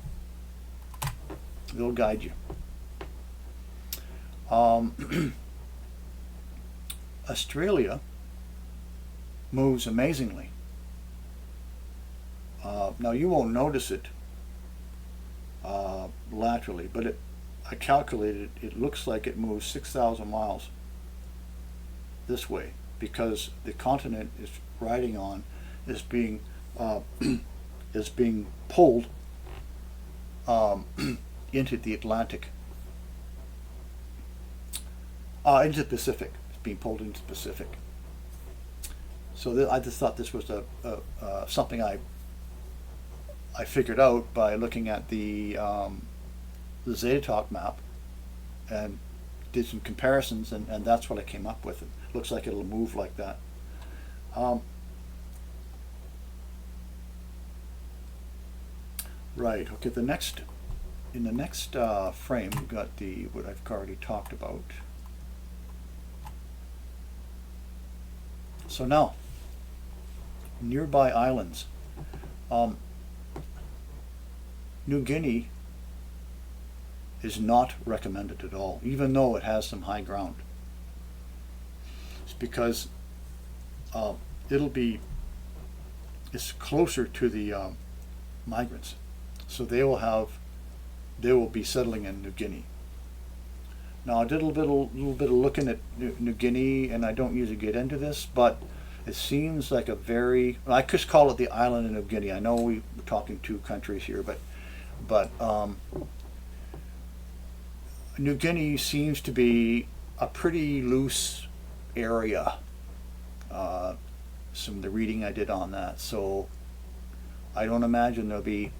They'll guide you. Australia moves amazingly. Now you won't notice it laterally, but I calculated it looks like it moves 6,000 miles this way because the continent is riding on is being pulled into the Atlantic, into the Pacific. It's being pulled into the Pacific. So I just thought this was something I figured out by looking at the Zetatalk map and did some comparisons, and that's what I came up with. It looks like it'll move like that. Right. Okay. In the next frame, we've got what I've already talked about. So now, nearby islands. New Guinea is not recommended at all, even though it has some high ground. It's because it's closer to the migrants, so they will be settling in New Guinea. Now I did a little bit of looking at New Guinea, and I don't usually get into this, but it seems like I just call it the island of New Guinea. I know we're talking two countries here, but New Guinea seems to be a pretty loose area. Some of the reading I did on that, so I don't imagine there'll be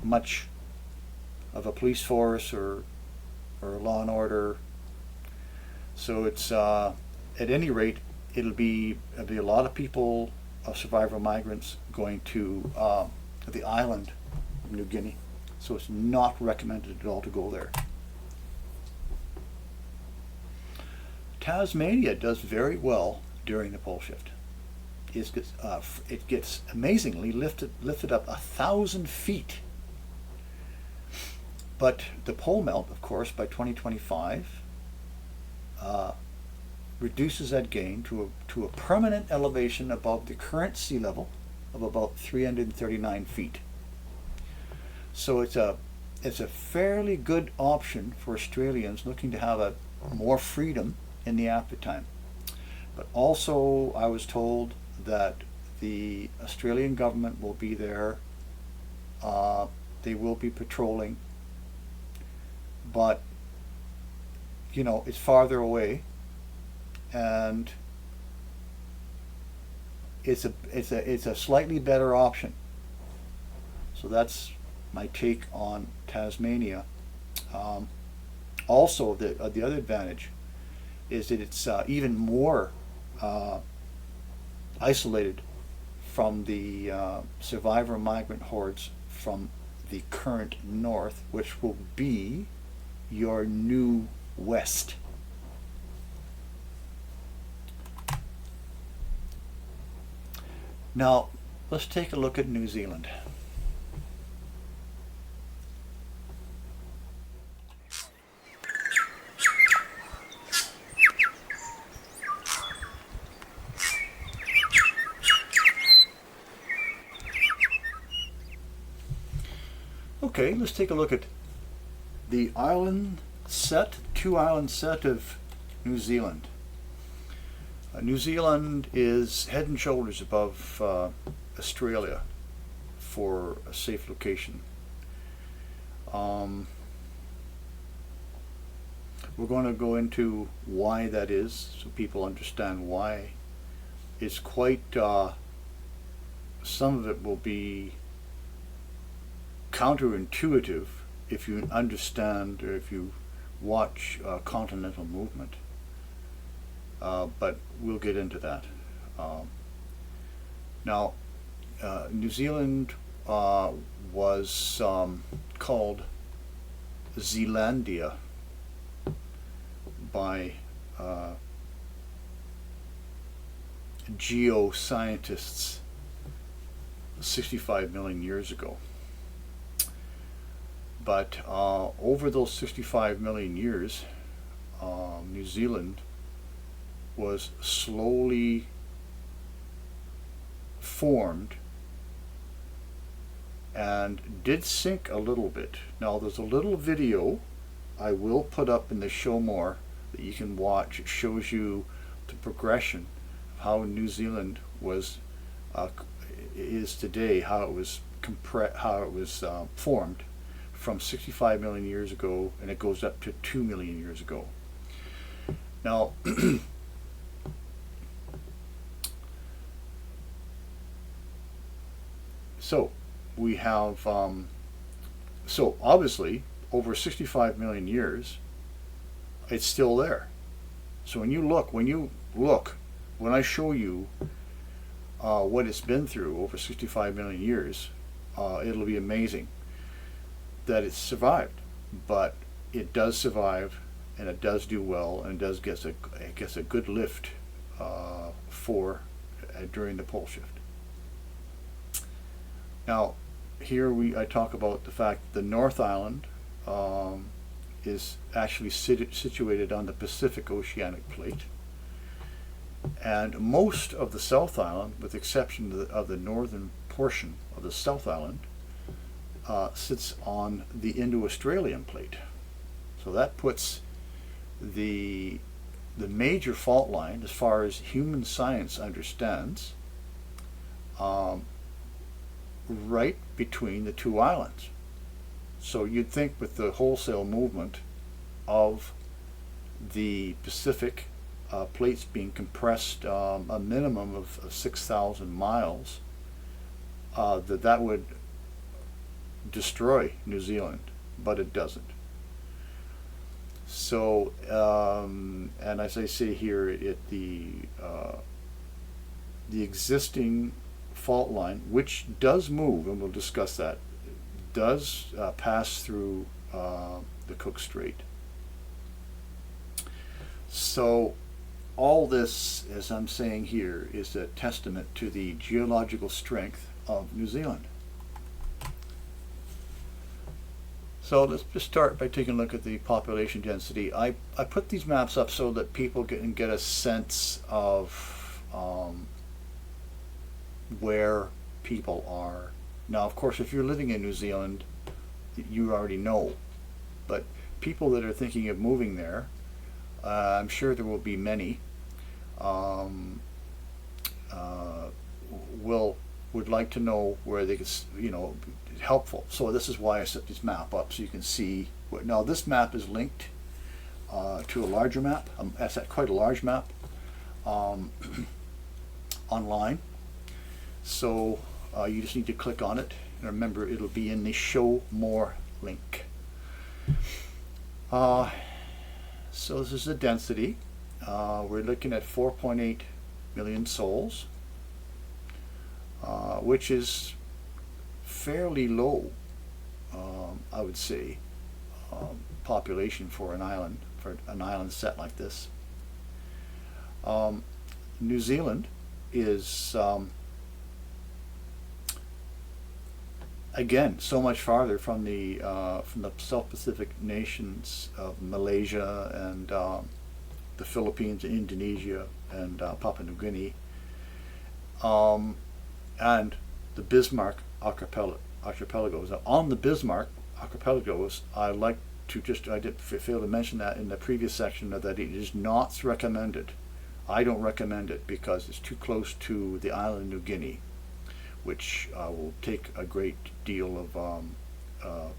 much of a police force or law and order. So it's at any rate, it'll be a lot of people, survivor migrants, going to the island of New Guinea. So it's not recommended at all to go there. Tasmania does very well during the pole shift. It gets amazingly lifted up 1,000 feet. But the pole melt, of course, by 2025 reduces that gain to a permanent elevation above the current sea level of about 339 feet. So it's a fairly good option for Australians looking to have more freedom in the aftertime. But also I was told that the Australian government will be there. They will be patrolling, but it's farther away, and it's a slightly better option. So that's my take on Tasmania. Also, the other advantage is that it's even more isolated from the survivor migrant hordes from the current north, which will be your new west. Now, let's take a look at New Zealand. Okay, let's take a look at the two island set of New Zealand. New Zealand is head and shoulders above Australia for a safe location. We're going to go into why that is, so people understand why. It's quite, some of it will be counterintuitive if you understand or if you watch continental movement. But we'll get into that. Now, New Zealand was called Zealandia by geoscientists 65 million years ago. But over those 65 million years, New Zealand was slowly formed and did sink a little bit. Now there's a little video I will put up in the show more that you can watch. It shows you the progression of how New Zealand was is today, how it was formed from 65 million years ago, and it goes up to 2 million years ago. Now so we have so obviously over 65 million years it's still there. So when I show you what it's been through over 65 million years, it'll be amazing that it's survived. But it does survive, and it does do well, and it gets a good lift during the pole shift. Now here I talk about the fact that the North Island is actually situated on the Pacific Oceanic Plate, and most of the South Island, with the exception of the northern portion of the South Island, sits on the Indo-Australian Plate. So that puts the major fault line, as far as human science understands, right between the two islands. So you'd think with the wholesale movement of the Pacific plates being compressed a minimum of 6,000 miles, that would destroy New Zealand, but it doesn't. So, and as I say here, the existing fault line, which does move, and we'll discuss that, does pass through the Cook Strait. So all this, as I'm saying here, is a testament to the geological strength of New Zealand. So let's just start by taking a look at the population density. I put these maps up so that people can get a sense of where people are. Now, of course, if you're living in New Zealand, you already know. But people that are thinking of moving there, I'm sure there will be many, would like to know where they could, helpful. So this is why I set this map up, so you can see. Now this map is linked to a larger map. That's quite a large map online. So you just need to click on it, and remember, it'll be in the show more link. So this is the density. We're looking at 4.8 million souls, which is fairly low, I would say, population for an island set like this. New Zealand is again so much farther from the South Pacific nations of Malaysia and the Philippines, Indonesia, and Papua New Guinea, and the Bismarck archipelagos. Now, on the Bismarck archipelagos, I did fail to mention that in the previous section, that it is not recommended. I don't recommend it because it's too close to the island of New Guinea, which will take a great deal of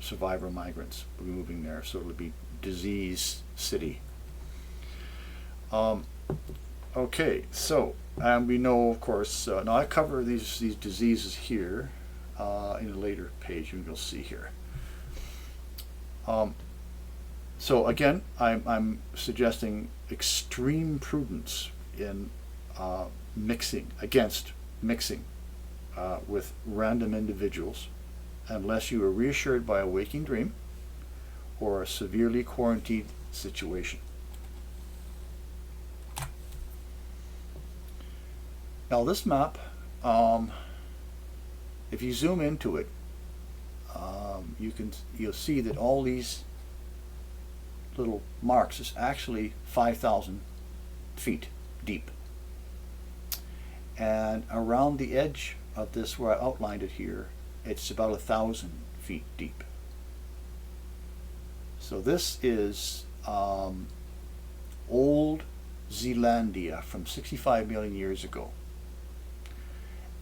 survivor migrants moving there. So it'll be disease city. Okay, so and we know, of course. Now I cover these diseases here in a later page, and you'll see here. So again, I'm suggesting extreme prudence in mixing with random individuals, unless you are reassured by a waking dream or a severely quarantined situation. Now this map, if you zoom into it, you'll see that all these little marks is actually 5,000 feet deep, and around the edge of this, where I outlined it here, it's about 1,000 feet deep. So this is old Zealandia from 65 million years ago,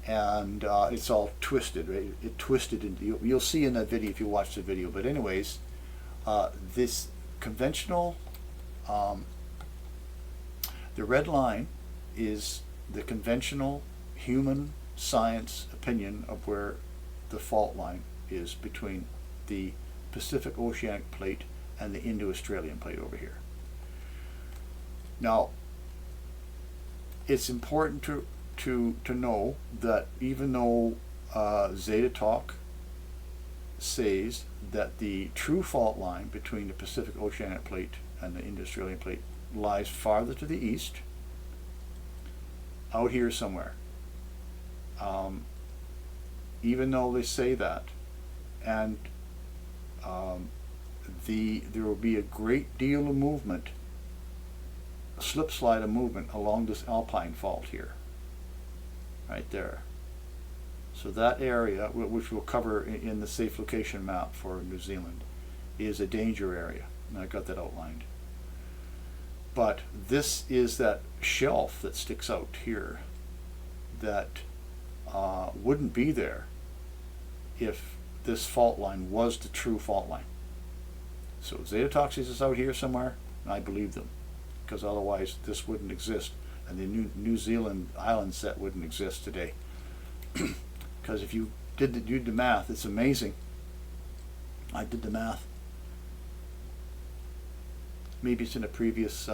and it's all twisted, right? It twisted into, you'll see in that video if you watch the video. But anyways, this conventional, the red line is the conventional human science opinion of where the fault line is between the Pacific Oceanic Plate and the Indo-Australian Plate over here. Now, it's important to know that even though Zeta Talk says that the true fault line between the Pacific Oceanic Plate and the Indo-Australian Plate lies farther to the east, out here somewhere. Even though they say that, and there will be a great deal of movement, a slip slide of movement along this alpine fault here, right there. So that area, which we'll cover in the safe location map for New Zealand, is a danger area, and I got that outlined. But this is that shelf that sticks out here that wouldn't be there if this fault line was the true fault line. So Zeta Toxis is out here somewhere, and I believe them, because otherwise this wouldn't exist, and the New Zealand island set wouldn't exist today. Because if you did the math, it's amazing. I did the math. Maybe it's in a previous.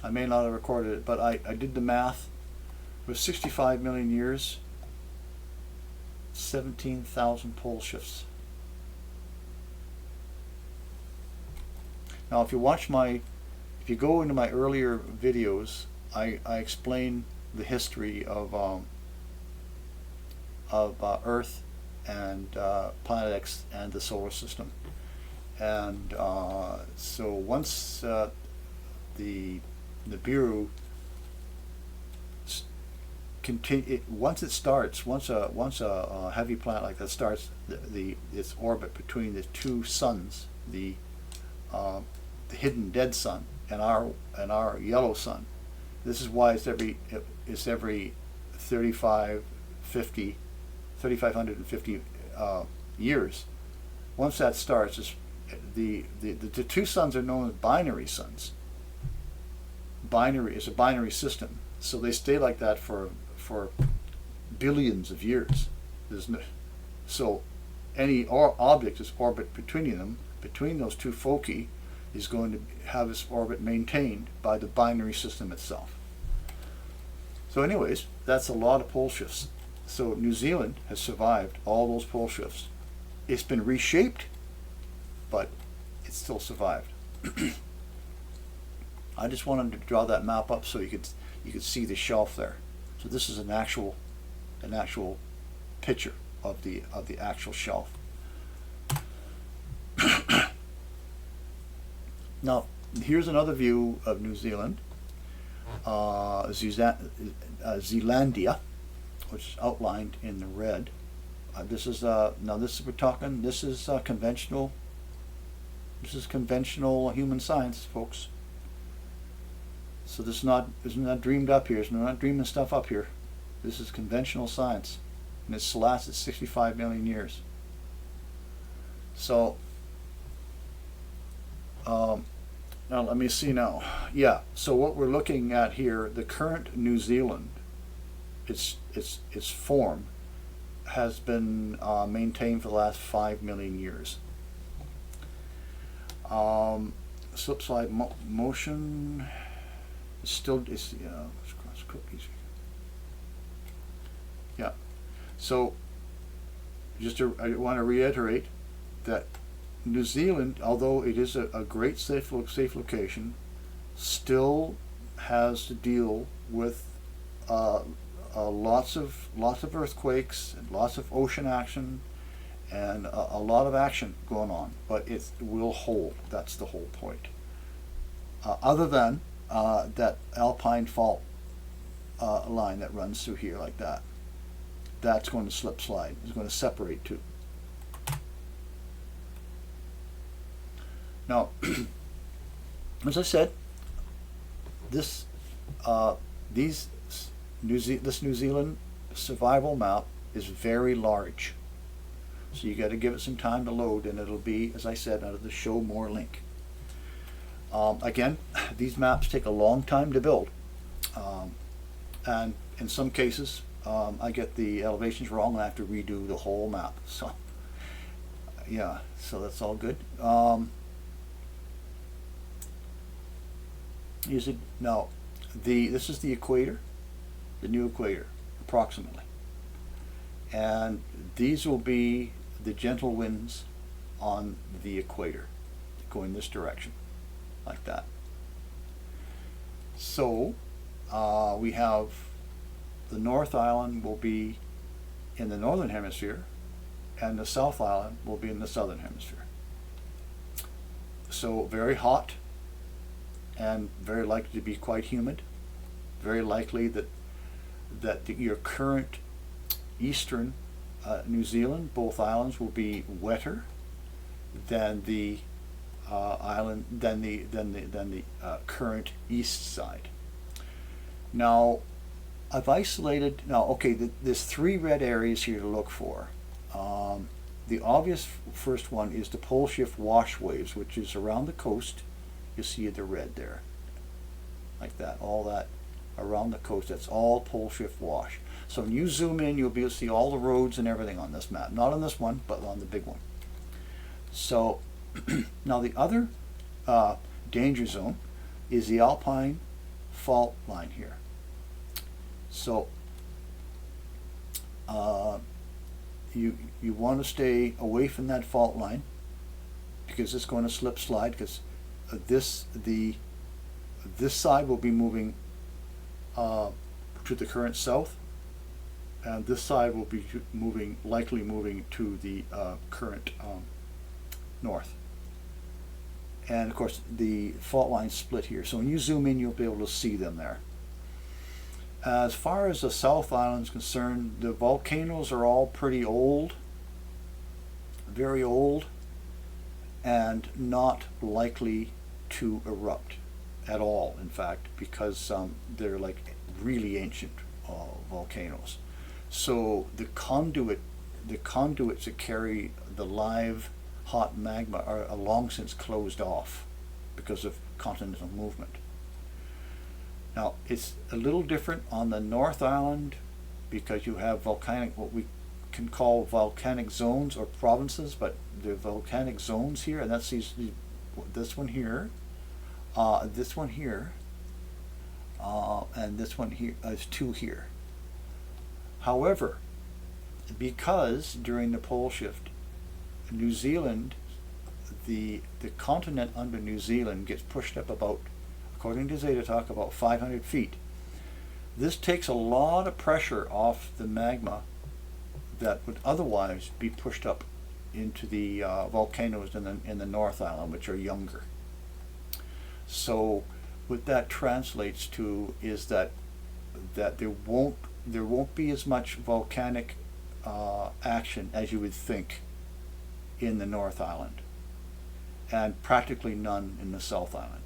I may not have recorded it, but I did the math. It was 65 million years, 17,000 pole shifts. Now, if you go into my earlier videos, I explain the history of Earth and Planet X and the solar system. And so once the Nibiru once a heavy planet like that starts its orbit between the two suns, the hidden dead sun and our yellow sun. This is why it's every 3,550 years. Once that starts, the two suns are known as binary suns. Binary is a binary system, so they stay like that for billions of years. So any object is orbit between those two foci, is going to have its orbit maintained by the binary system itself. So anyways, that's a lot of pole shifts. So New Zealand has survived all those pole shifts. It's been reshaped, but it still survived. I just wanted to draw that map up so you could see the shelf there. So this is an actual picture of the actual shelf. Now, here's another view of New Zealand, Zealandia, which is outlined in the red. This is conventional. This is conventional. This is New Zealand. This is Zealandia. This is outlined in the red. This is Zealandia, which is outlined in the red. This is conventional. This is Zealandia. This is outlined in the red. This is conventional. This is Zealandia. This is outlined in the red. This is now this is This is conventional human science, folks. So this is not dreamed up here. It's not dreaming stuff up here. This is conventional science, and it's lasted 65 million years. So now let me see now. Yeah. So what we're looking at here, the current New Zealand, its form has been maintained for the last 5 million years. Slip slide motion is still let's cross cookies. Yeah. So I want to reiterate that New Zealand, although it is a great safe location, still has to deal with lots of earthquakes and lots of ocean action and a lot of action going on, but it will hold. That's the whole point. Other than that alpine fault line that runs through here like that, that's going to slip slide. It's going to separate too. Now, as I said, this New Zealand survival map is very large, so you got to give it some time to load, and it'll be, as I said, under the Show More link. Again, these maps take a long time to build, and in some cases, I get the elevations wrong, and I have to redo the whole map. So, yeah, so that's all good. Now, this is the equator, the new equator, approximately, and these will be the gentle winds on the equator, going this direction, like that. So we have the North Island will be in the northern hemisphere, and the South Island will be in the southern hemisphere. So very hot, and very likely to be quite humid. Very likely that your current eastern New Zealand, both islands, will be wetter than the current east side. Now, I've isolated. Now, okay, there's 3 red areas here to look for. The obvious first one is the pole shift wash waves, which is around the coast. You see the red there, like that, all that around the coast. That's all pole shift wash. So when you zoom in, you'll be able to see all the roads and everything on this map. Not on this one, but on the big one. So now the other danger zone is the alpine fault line here. So you want to stay away from that fault line, because it's going to slip slide, because this side will be moving to the current south, and this side will be likely moving to the current north. And of course the fault lines split here, so when you zoom in, you'll be able to see them there. As far as the South Island is concerned, the volcanoes are all pretty old, very old, and not likely to erupt at all, in fact, because they're like really ancient volcanoes. So the conduits that carry the live hot magma are long since closed off because of continental movement. Now, it's a little different on the North Island, because you have what we can call volcanic zones or provinces, but they're volcanic zones here, and that's this one here, this one here, and this one here. There's 2 here. However, because during the pole shift, New Zealand, the continent under New Zealand gets pushed up about, according to Zeta Talk, about 500 feet. This takes a lot of pressure off the magma that would otherwise be pushed up into the volcanoes in the North Island, which are younger. So what that translates to is that there won't be as much volcanic action as you would think in the North Island, and practically none in the South Island.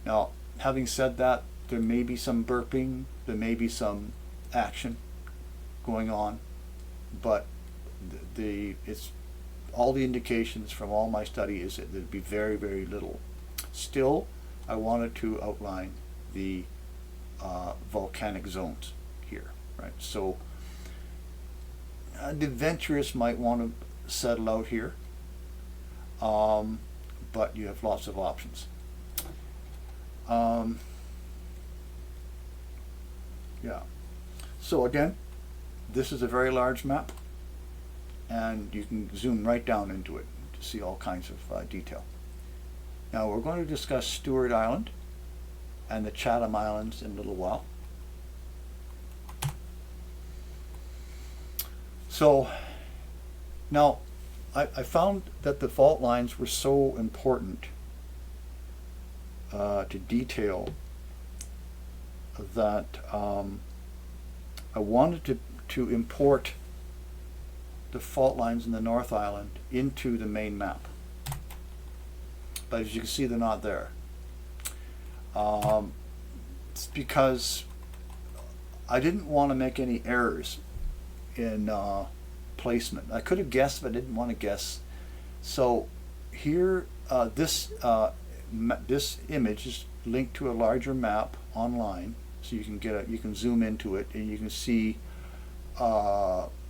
Now, having said that, there may be some burping, there may be some action going on, but it's all the indications from all my study is that there'd be very, very little. Still, I wanted to outline the volcanic zones here, right? So the adventurous might want to settle out here, but you have lots of options. Yeah. So again, this is a very large map, and you can zoom right down into it to see all kinds of detail. Now we're going to discuss Stewart Island and the Chatham Islands in a little while. So now I found that the fault lines were so important to detail that I wanted to import the fault lines in the North Island into the main map. But as you can see, they're not there. It's because I didn't want to make any errors in placement. I could have guessed, but I didn't want to guess. So here, this image is linked to a larger map online, so you can zoom into it and you can see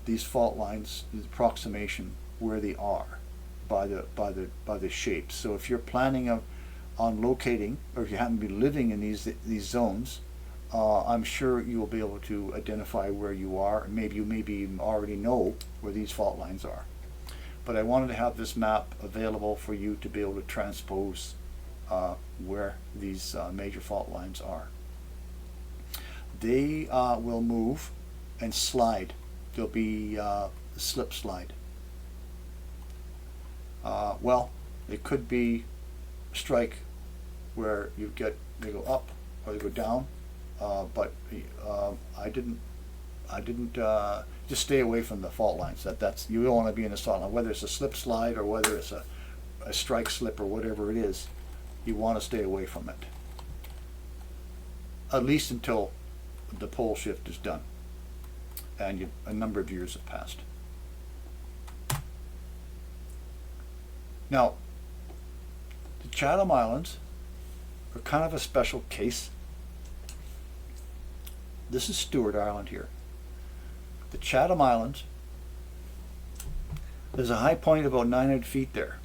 these fault lines, the approximation where they are by the shapes. So if you're planning on locating, or if you happen to be living in these zones, I'm sure you will be able to identify where you are, and maybe you even already know where these fault lines are. But I wanted to have this map available for you to be able to transpose where these major fault lines are. They will move and slide. There'll be a slip slide. Well, it could be a strike where they go up or they go down, but I didn't just stay away from the fault lines. That's you don't want to be in a fault line, whether it's a slip slide or whether it's a strike slip or whatever it is. You want to stay away from it, at least until the pole shift is done and a number of years have passed. Now, the Chatham Islands are kind of a special case. This is Stewart Island here. The Chatham Islands, there's a high point about 900 feet there.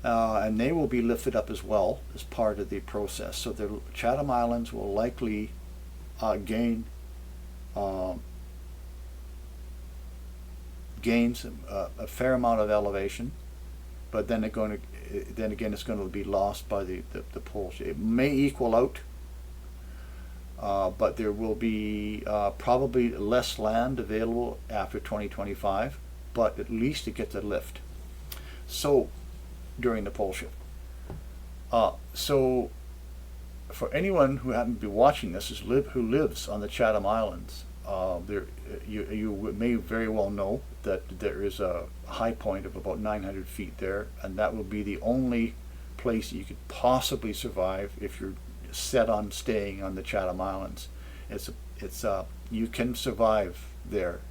And they will be lifted up as well as part of the process. So the Chatham Islands will likely gain a fair amount of elevation, but then again it's going to be lost by the pole. It may equal out, but there will be probably less land available after 2025, but at least it gets a lift. So during the pole shift. So for anyone who happens to be watching this who lives on the Chatham Islands, you may very well know that there is a high point of about 900 feet there, and that will be the only place you could possibly survive if you're set on staying on the Chatham Islands. You can survive there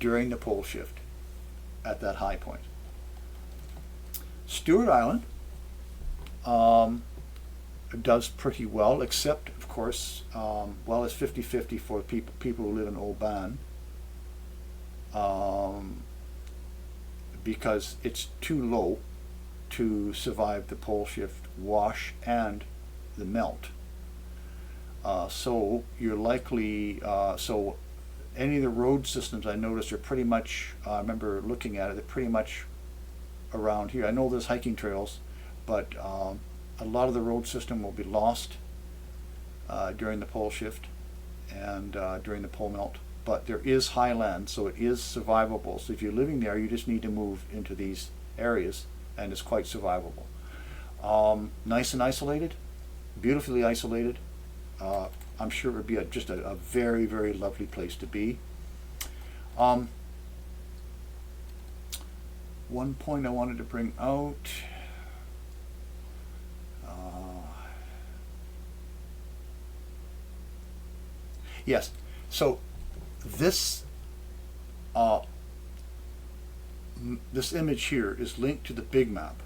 during the pole shift at that high point. Stewart Island does pretty well, except of course, well, it's 50-50 for people who live in Oban, because it's too low to survive the pole shift wash and the melt. So you're likely, so any of the road systems I noticed are pretty much, I remember looking at it, they're pretty much around here. I know there's hiking trails, but a lot of the road system will be lost during the pole shift and during the pole melt. But there is highland, so it is survivable. So if you're living there, you just need to move into these areas, and it's quite survivable. Nice and isolated, beautifully isolated. I'm sure it would be just a very, very lovely place to be. One point I wanted to bring out, Yes. So this this image here is linked to the big map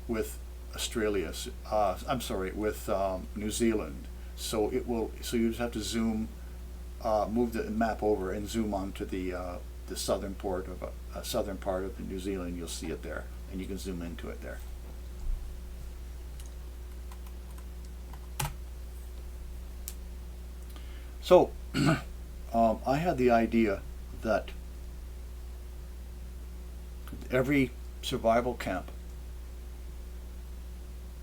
with Australia. I'm sorry, with New Zealand. So it will. So you just have to zoom, move the map over and zoom onto the southern part of New Zealand. You'll see it there, and you can zoom into it there. So I had the idea that every survival camp,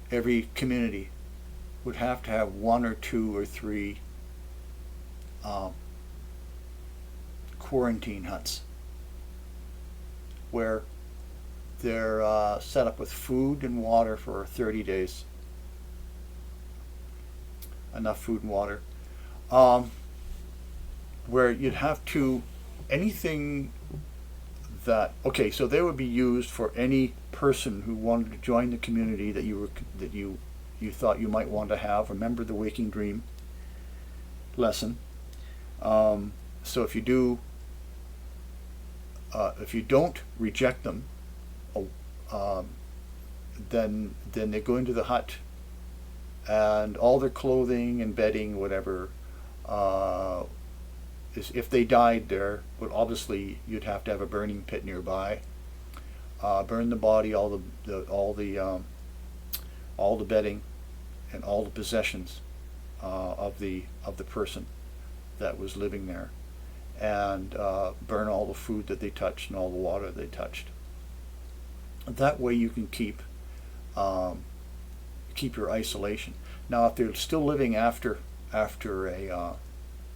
every community would have to have 1 or 2 or 3 quarantine huts where they're set up with food and water for 30 days. Enough food and water. Where you'd have to, anything that, okay, so they would be used for any person who wanted to join the community that you thought you might want to have. Remember the waking dream lesson. So if you don't reject them, then they go into the hut, and all their clothing and bedding, whatever, if they died there, but obviously you'd have to have a burning pit nearby. Burn the body, all the bedding, and all the possessions of the person that was living there, and burn all the food that they touched and all the water they touched. That way you can keep your isolation. Now, if they're still living after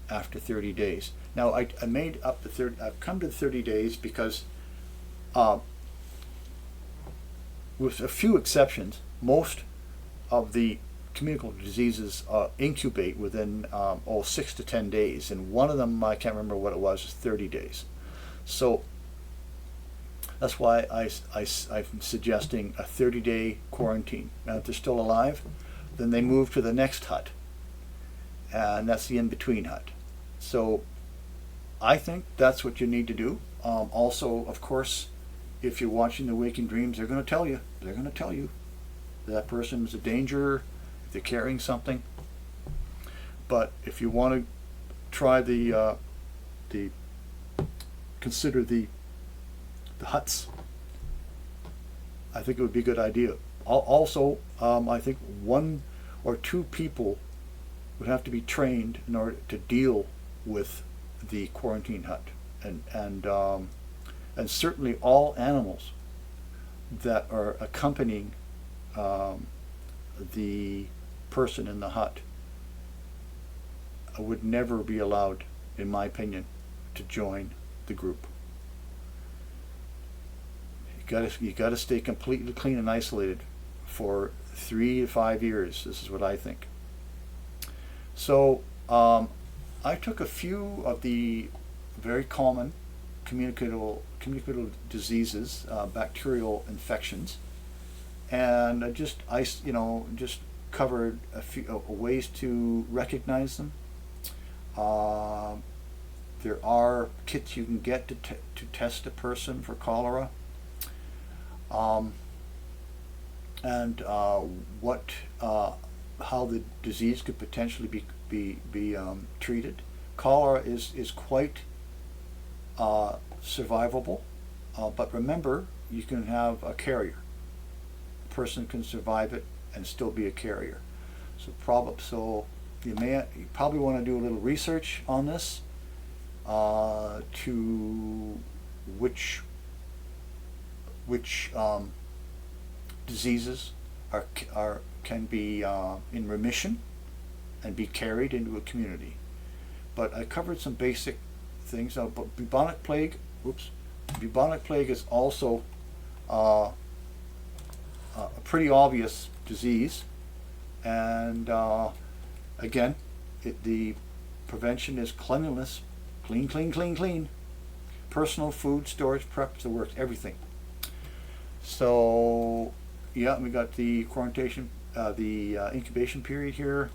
30 days. Now I made up I've come to 30 days because with a few exceptions, most of the communicable diseases incubate within 6 to 10 days, and one of them, I can't remember what it was 30 days. So that's why I'm suggesting a 30-day quarantine. Now if they're still alive, then they move to the next hut, and that's the in-between hut. So I think that's what you need to do. Also, of course, if you're watching the waking dreams, they're going to tell you that person's a danger if they're carrying something. But if you want to try consider the huts, I think it would be a good idea. Also, I think 1 or 2 people would have to be trained in order to deal with the quarantine hut, and certainly all animals that are accompanying the person in the hut would never be allowed, in my opinion, to join the group. You got to stay completely clean and isolated for 3 to 5 years. This is what I think. So I took a few of the very common communicable diseases, bacterial infections, and I just covered a few ways to recognize them. There are kits you can get to test a person for cholera, and how the disease could potentially be treated. Cholera is quite survivable, but remember, you can have a carrier. A person can survive it and still be a carrier. So you probably want to do a little research on this, to which diseases can be in remission and be carried into a community. But I covered some basic things. But bubonic plague is also a pretty obvious disease, and again, the prevention is cleanliness, clean. Personal food storage, prep, the works, everything. So yeah, we got the quarantine, the incubation period here,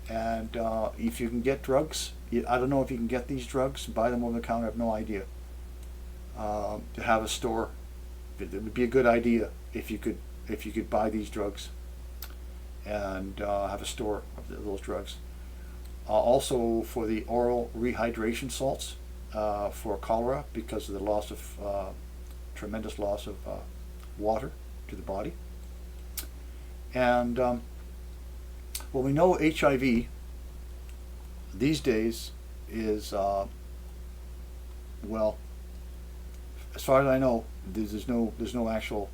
And if you can get drugs, I don't know if you can get these drugs, buy them over the counter, I have no idea. To have a store, it would be a good idea if you could buy these drugs and have a store of those drugs. Also for the oral rehydration salts for cholera, because of the loss of tremendous loss of water to the body. And well, we know HIV these days is well, as far as I know, there's no actual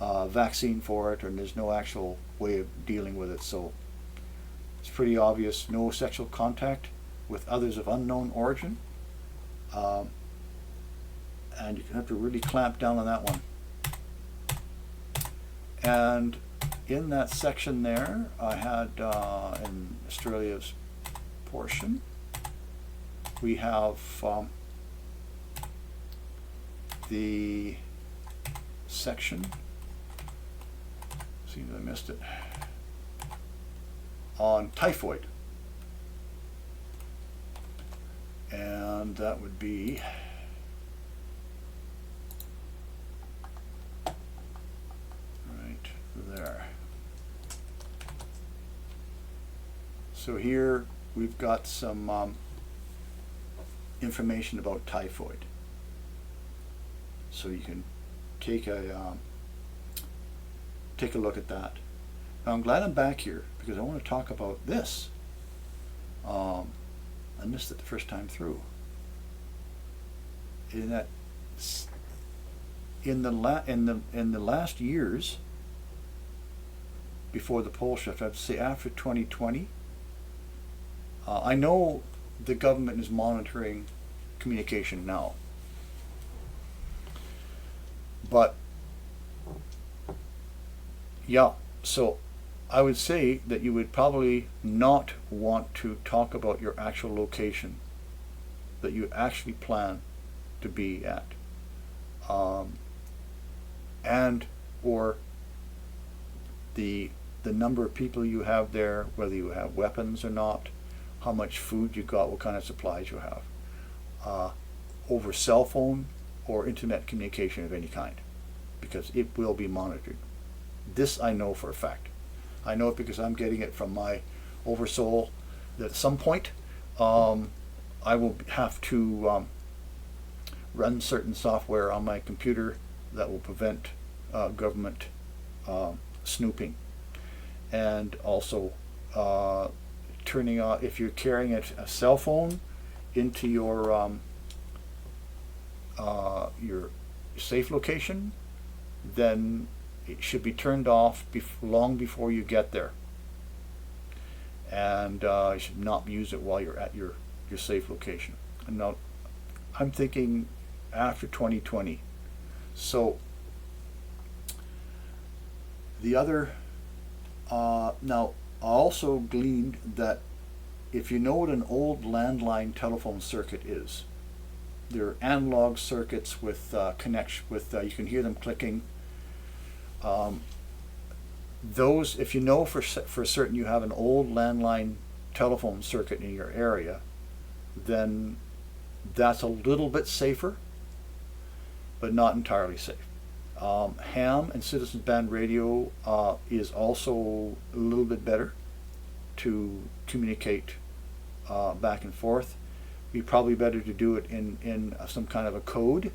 vaccine for it, and there's no actual way of dealing with it. So it's pretty obvious: no sexual contact with others of unknown origin, and you have to really clamp down on that one. And in that section there, I had in Australia's portion, we have the section, see if I missed it, on typhoid. And that would be right there. So here we've got some information about typhoid. So you can take a look at that. Now I'm glad I'm back here because I want to talk about this. I missed it the first time through. In the last years before the pole shift, I'd say after 2020, I know the government is monitoring communication now, but yeah, so I would say that you would probably not want to talk about your actual location that you actually plan to be at, and or the number of people you have there, whether you have weapons or not, how much food you got, what kind of supplies you have, over cell phone or internet communication of any kind, because it will be monitored. This I know for a fact. I know it because I'm getting it from my oversoul that at some point I will have to run certain software on my computer that will prevent government snooping, and also turning off, if you're carrying a cell phone into your safe location, then it should be turned off long before you get there, and you should not use it while you're at your safe location. And now I'm thinking after 2020. So the other now I also gleaned that if you know what an old landline telephone circuit is, they're analog circuits with connection with you can hear them clicking. Those, if you know for certain you have an old landline telephone circuit in your area, then that's a little bit safer, but not entirely safe. Ham and Citizens Band Radio is also a little bit better to communicate back and forth. Be probably better to do it in some kind of a code.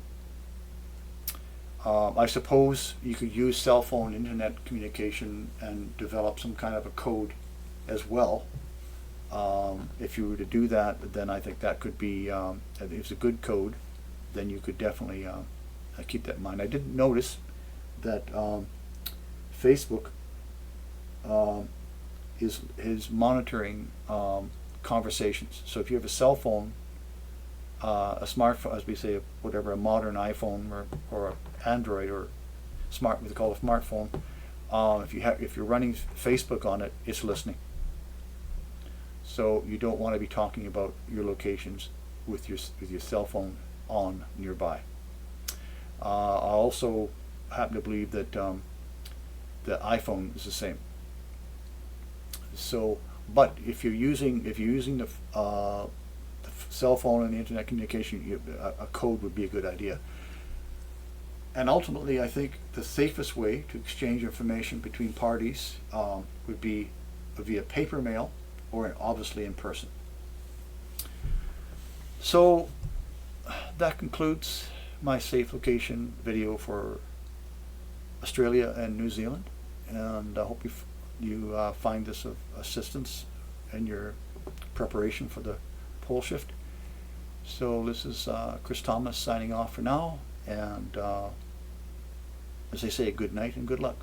I suppose you could use cell phone internet communication and develop some kind of a code as well. If you were to do that, then I think that could be, if it's a good code, then you could definitely keep that in mind. I did notice that Facebook is monitoring conversations. So if you have a cell phone, a smartphone, as we say, whatever, a modern iPhone or Android or what they call a smartphone, if you're running Facebook on it, it's listening. So you don't want to be talking about your locations with your cell phone on nearby. I also happen to believe that the iPhone is the same. So But if you're using the cell phone and the internet communication, a code would be a good idea. And ultimately, I think the safest way to exchange information between parties would be via paper mail or obviously in person. So that concludes my safe location video for Australia and New Zealand, and I hope you find this of assistance in your preparation for the pole shift. So this is Chris Thomas signing off for now, and as I say, good night and good luck.